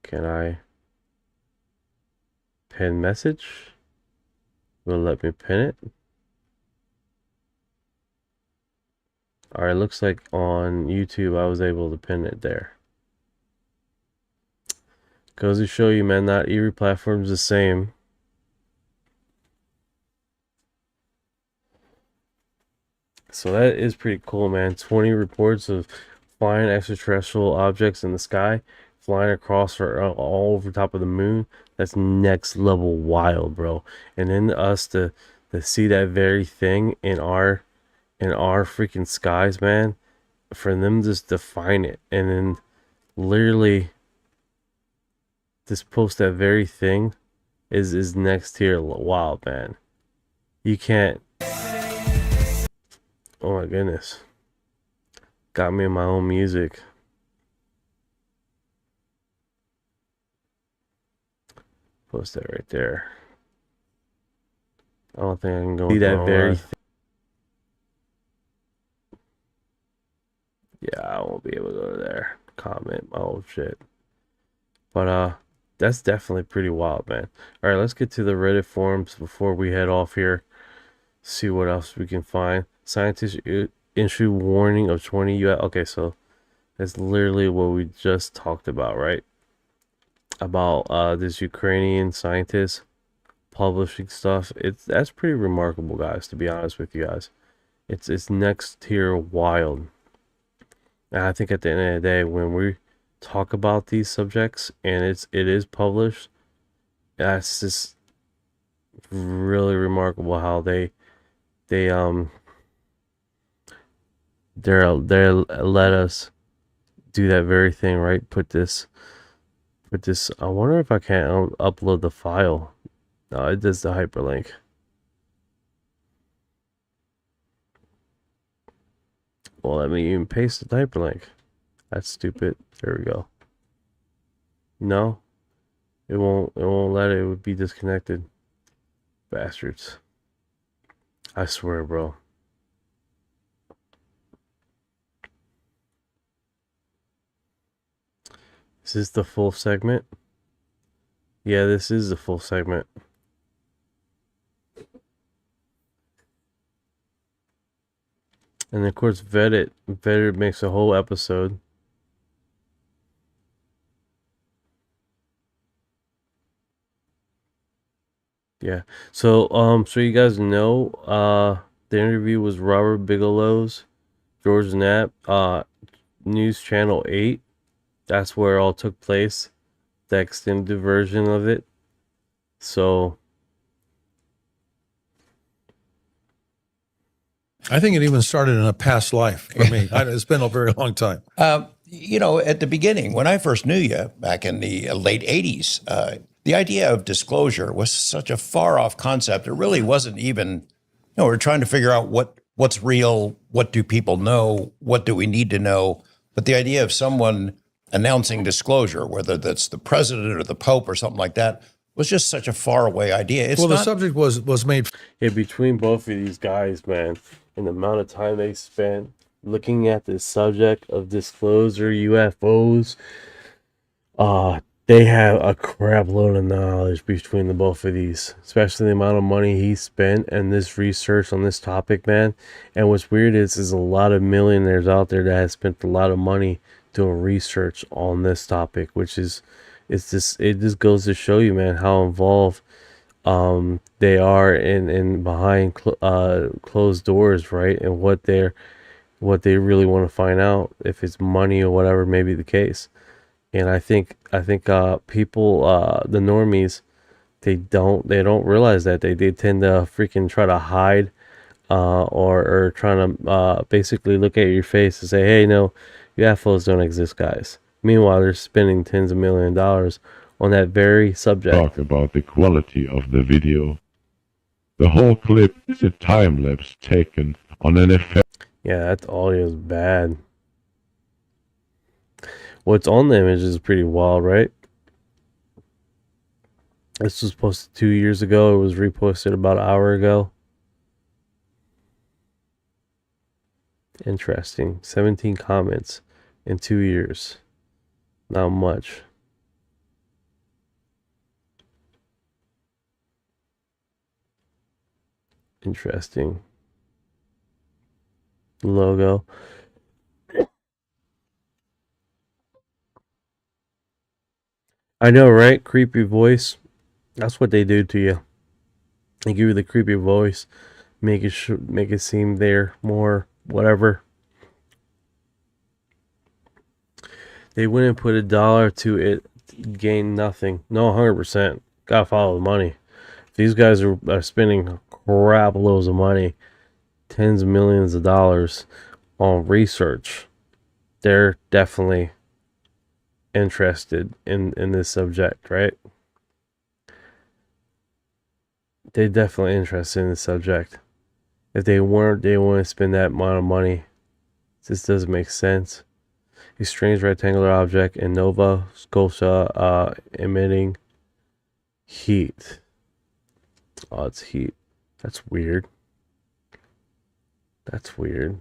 Can I pin message? Will let me pin it. Alright, looks like on YouTube I was able to pin it there. Goes to show you, man, not every platform's the same. So that is pretty cool, man. 20 reports of flying extraterrestrial objects in the sky, flying across or all over top of the moon. That's next level wild, bro. And then us to see that very thing in our freaking skies, man. For them just to find it and then literally just post that very thing is next tier wild, man. You can't. Oh my goodness. Got me in my own music. Post that right there. I don't think I can go see that very thing. Yeah, I won't be able to go there. comment. Oh shit. But that's definitely pretty wild, man. All right, let's get to the Reddit forums before we head off here. See what else we can find. Scientists issue warning of 20 UFO. Okay, so that's literally what we just talked about, right? About this Ukrainian scientist publishing stuff. That's pretty remarkable, guys, to be honest with you guys. It's next tier wild. And I think at the end of the day, when we talk about these subjects and it is published, that's just really remarkable how they're let us do that very thing, right? Put this. I wonder if I can't upload the file. No, it does the hyperlink. Well, let me even paste the hyperlink. That's stupid. There we go. No, it won't let it. It would be disconnected. Bastards. I swear, bro. Is this the full segment? Yeah, this is the full segment. And of course, Vetted makes a whole episode. Yeah. So you guys know, the interview was Robert Bigelow's, George Knapp, News Channel 8. That's where it all took place. The extended version of it. So I think it even started in a past life for me. It's been a very long time. You know, at the beginning, when I first knew you back in the late 80s, the idea of disclosure was such a far-off concept. It really wasn't even, we're trying to figure out what's real, what do people know, what do we need to know. But the idea of someone announcing disclosure, whether that's the president or the Pope or something like that, was just such a faraway idea. The subject was made. Yeah, between both of these guys, man, and the amount of time they spent looking at this subject of disclosure, UFOs, they have a crap load of knowledge between the both of these, especially the amount of money he spent and this research on this topic, man. And what's weird is a lot of millionaires out there that have spent a lot of money doing research on this topic, which is it just goes to show you, man, how involved they are in behind closed doors, right? And what they really want to find out, if it's money or whatever may be the case. And I think people, the normies, they don't realize that they tend to freaking try to hide or trying to basically look at your face and say, hey, no, UFOs don't exist, guys. Meanwhile, they're spending tens of millions of dollars on that very subject. Talk about the quality of the video. The whole clip is a time lapse taken on an effect. Yeah, that audio is bad. What's on the image is pretty wild, right? This was posted 2 years ago. It was reposted about an hour ago. Interesting. 17 comments in 2 years. Not much. Interesting. Logo. I know, right? Creepy voice. That's what they do to you. They give you the creepy voice, make it seem they're more whatever. They wouldn't put $1 to it, gain nothing. No, 100%. Gotta follow the money. These guys are spending crap loads of money, tens of millions of dollars on research. They're definitely interested in this subject, right? They're definitely interested in the subject. If they weren't, they wouldn't spend that amount of money. This doesn't make sense. A strange rectangular object in Nova Scotia emitting heat. Oh, it's heat. That's weird. That's weird.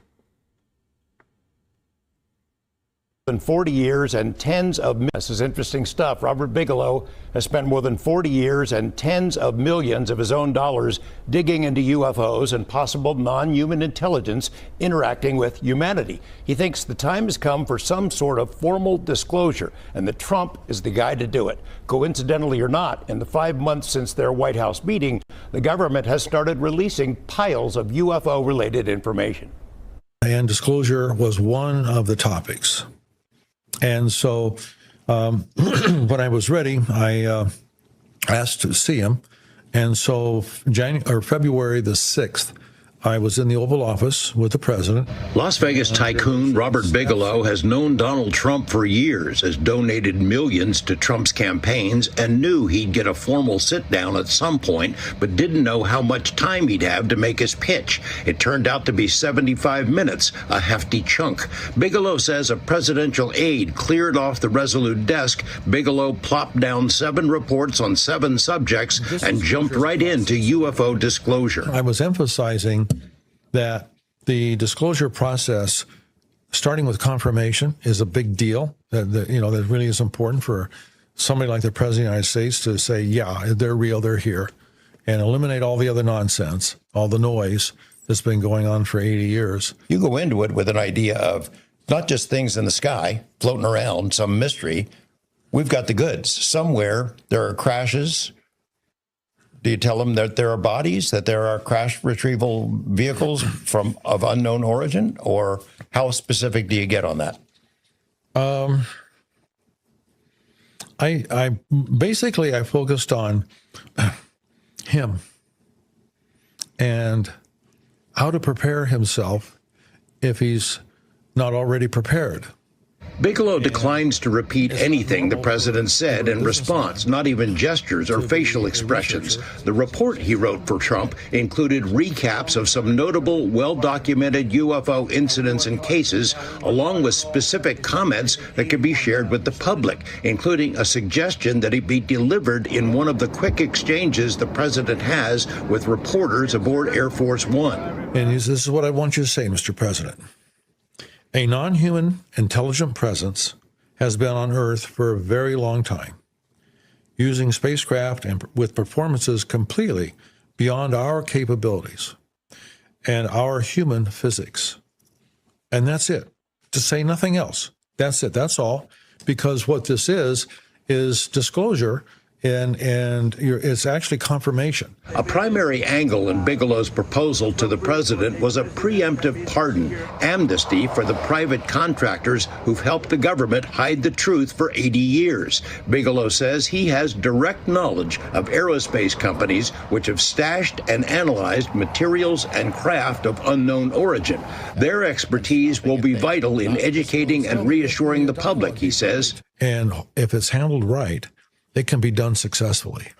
40 years and tens of millions. This is interesting stuff. Robert Bigelow has spent more than 40 years and tens of millions of his own dollars digging into UFOs and possible non-human intelligence interacting with humanity. He thinks the time has come for some sort of formal disclosure, and that Trump is the guy to do it. Coincidentally or not, in the 5 months since their White House meeting, the government has started releasing piles of UFO-related information. And disclosure was one of the topics. And so when I was ready, I asked to see him. And so February the 6th, I was in the Oval Office with the president. Las Vegas tycoon Robert Bigelow has known Donald Trump for years, has donated millions to Trump's campaigns, and knew he'd get a formal sit-down at some point, but didn't know how much time he'd have to make his pitch. It turned out to be 75 minutes, a hefty chunk. Bigelow says a presidential aide cleared off the Resolute desk. Bigelow plopped down 7 reports on 7 subjects and jumped right into UFO disclosure. I was emphasizing that the disclosure process, starting with confirmation, is a big deal. That really is important for somebody like the President of the United States to say, yeah, they're real, they're here, and eliminate all the other nonsense, all the noise that's been going on for 80 years. You go into it with an idea of not just things in the sky floating around, some mystery. We've got the goods. Somewhere there are crashes. Do you tell them that there are bodies, that there are crash retrieval vehicles of unknown origin, or how specific do you get on that? I focused on him and how to prepare himself if he's not already prepared. Bigelow declines to repeat anything the president said in response, not even gestures or facial expressions. The report he wrote for Trump included recaps of some notable, well-documented UFO incidents and cases, along with specific comments that could be shared with the public, including a suggestion that it be delivered in one of the quick exchanges the president has with reporters aboard Air Force One. And this is what I want you to say, Mr. President. A non-human intelligent presence has been on Earth for a very long time, using spacecraft and with performances completely beyond our capabilities and our human physics. And that's it. To say nothing else. That's it. That's all. Because what this is disclosure, and it's actually confirmation. A primary angle in Bigelow's proposal to the president was a preemptive pardon, amnesty for the private contractors who've helped the government hide the truth for 80 years. Bigelow says he has direct knowledge of aerospace companies which have stashed and analyzed materials and craft of unknown origin. Their expertise will be vital in educating and reassuring the public, he says. And if it's handled right, it can be done successfully.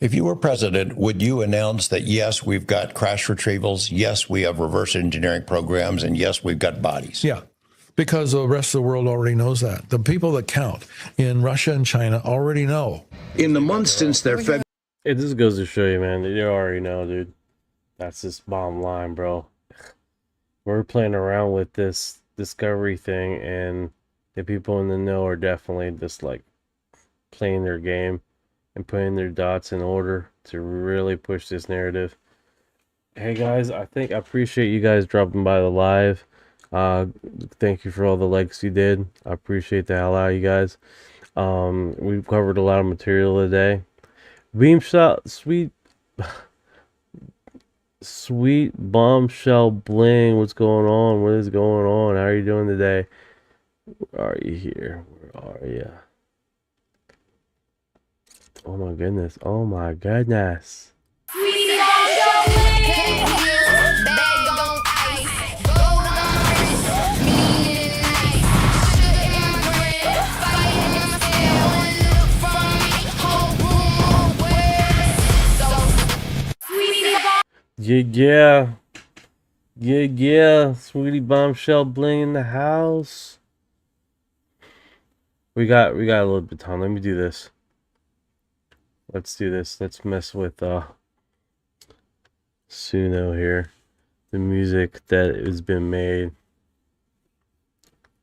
If you were president, would you announce that, yes, we've got crash retrievals, yes, we have reverse engineering programs, and yes, we've got bodies? Yeah, because the rest of the world already knows that. The people that count in Russia and China already know. In the months since their February... It just goes to show you, man, that you already know, dude. That's just bottom line, bro. We're playing around with this discovery thing, and the people in the know are definitely just like playing their game and putting their dots in order to really push this narrative. Hey guys, I appreciate you guys dropping by the live. Thank you for all the likes you did. I appreciate the hell out of you guys. We've covered a lot of material today. Beam shot, sweet bombshell bling. What's going on? What is going on? How are you doing today? Where are you here? Where are you? Oh my goodness. Oh my goodness. Yeah. Sweetie bombshell bling in the house. We got a little bit of time. Let me do this. Let's do this. Let's mess with Suno here. The music that has been made.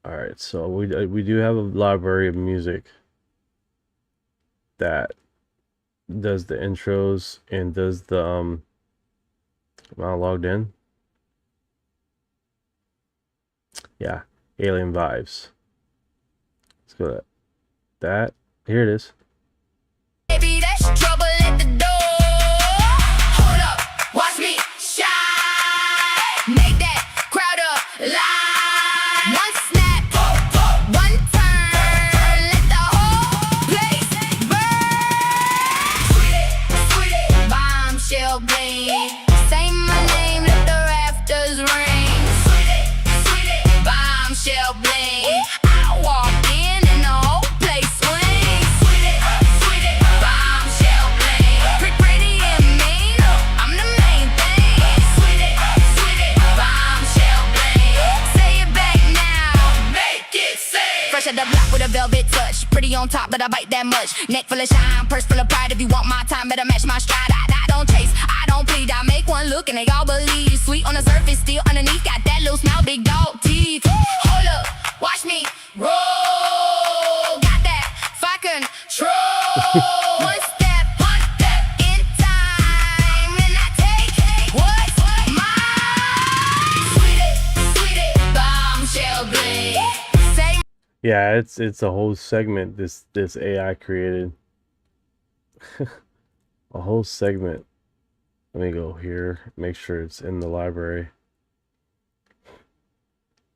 All right, so we do have a library of music that does the intros and does the am I logged in? Yeah, Alien Vibes. Let's go to that. Here it is. Baby, there's trouble at the door. Hold up, watch me shine. Make that crowd up live. One snap, one turn, let the whole place burn. Sweet it, bombshell bling. Say my name, let the rafters ring. Sweet it, bombshell bling. I walk in and the whole place swings. Sweet it, bombshell bling. Pretty and mean, I'm the main thing. Sweet it, bombshell bling. Say it back now, make it sing. Fresh out the block with a velvet touch. Pretty on top, but I bite that much. Neck full of shine, purse full of pride. If you want my time, better match my stride. I don't chase, I don't plead. I make one look and they all believe. Sweet on the surface, still underneath. Got that little smile, big dog teeth. Hold up, watch me roll. Got that fire control. One step in time, and I take what's mine. Sweet it, bombshell bling. Say Yeah, it's a whole segment this AI created. A whole segment. Let me go here, make sure it's in the library.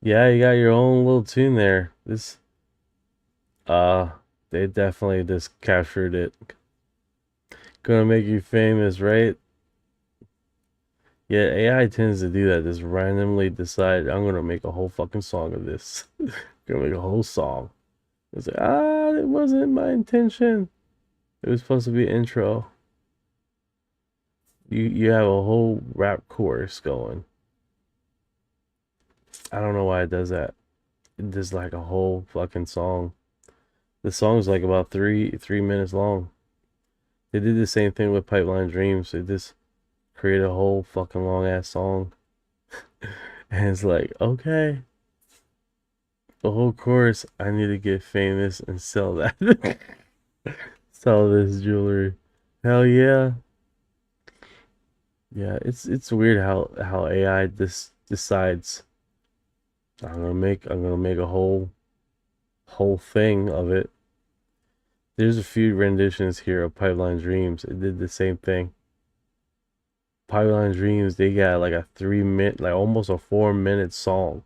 Yeah, you got your own little tune there. This they definitely just captured it. Gonna make you famous, right? Yeah, AI tends to do that. Just randomly decide I'm gonna make a whole fucking song of this. Gonna make a whole song. It's like, it wasn't my intention. It was supposed to be an intro. You have a whole rap chorus going. I don't know why it does that. It does like a whole fucking song. The song's like about three minutes long. They did the same thing with Pipeline Dreams. They just created a whole fucking long ass song. And it's like, okay. The whole chorus, I need to get famous and sell that. Sell this jewelry. Hell yeah. Yeah, it's weird how AI decides I'm gonna make a whole thing of it. There's a few renditions here of Pipeline Dreams. It did the same thing. Pipeline Dreams, they got like a 3-minute, like almost a 4-minute song.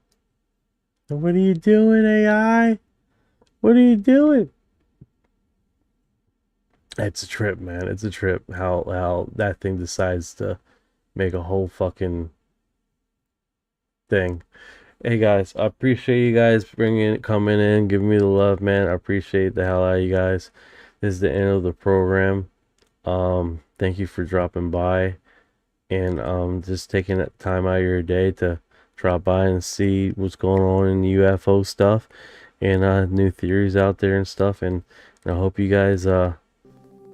And what are you doing, AI? What are you doing? It's a trip, man. It's a trip how that thing decides to make a whole fucking thing. Hey guys, I appreciate you guys coming in, giving me the love, man. I appreciate the hell out of you guys. This is the end of the program. Thank you for dropping by and just taking that time out of your day to drop by and see what's going on in the UFO stuff and new theories out there and stuff. And I hope you guys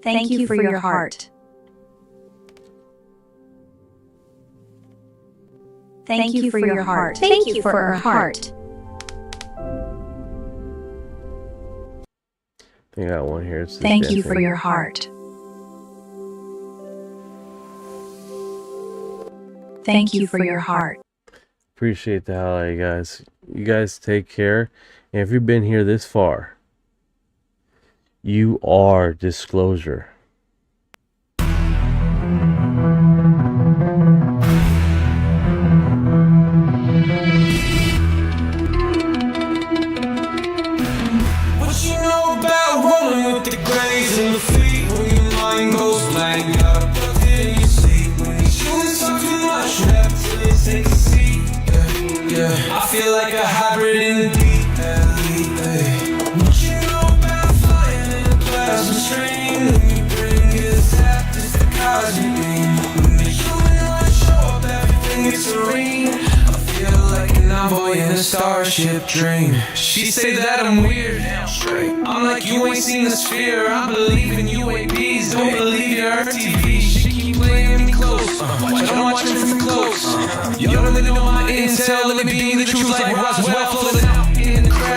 Thank you for your heart. Thank you for your heart. Thank you for our heart. I think I got one here. Thank you for your heart. Thank you for your heart. Appreciate the hell out of you guys. You guys take care. And if you've been here this far, you are disclosure. What you know about rolling with the grays and the feet? When your mind goes blank, got ducked in your seat. When you shouldn't talk too much, you have to take a seat. Yeah, I feel like a hybrid in the deep elite. What you know about flying in a plasma stream? When you bring his hat, it's the Cosby beam. When the human show up, everything is serene. I feel like an envoy in a starship dream. She say that I'm weird, I'm like, you ain't seen the sphere. I believe in UAPs, don't believe your TV. She keep playing me close, I'm watching from close. Y'all don't really know my intel, let me be the truth like Roswell, floating out in the crowd.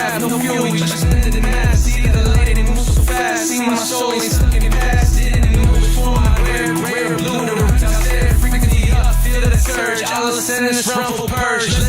jealous and it's wrongful purge.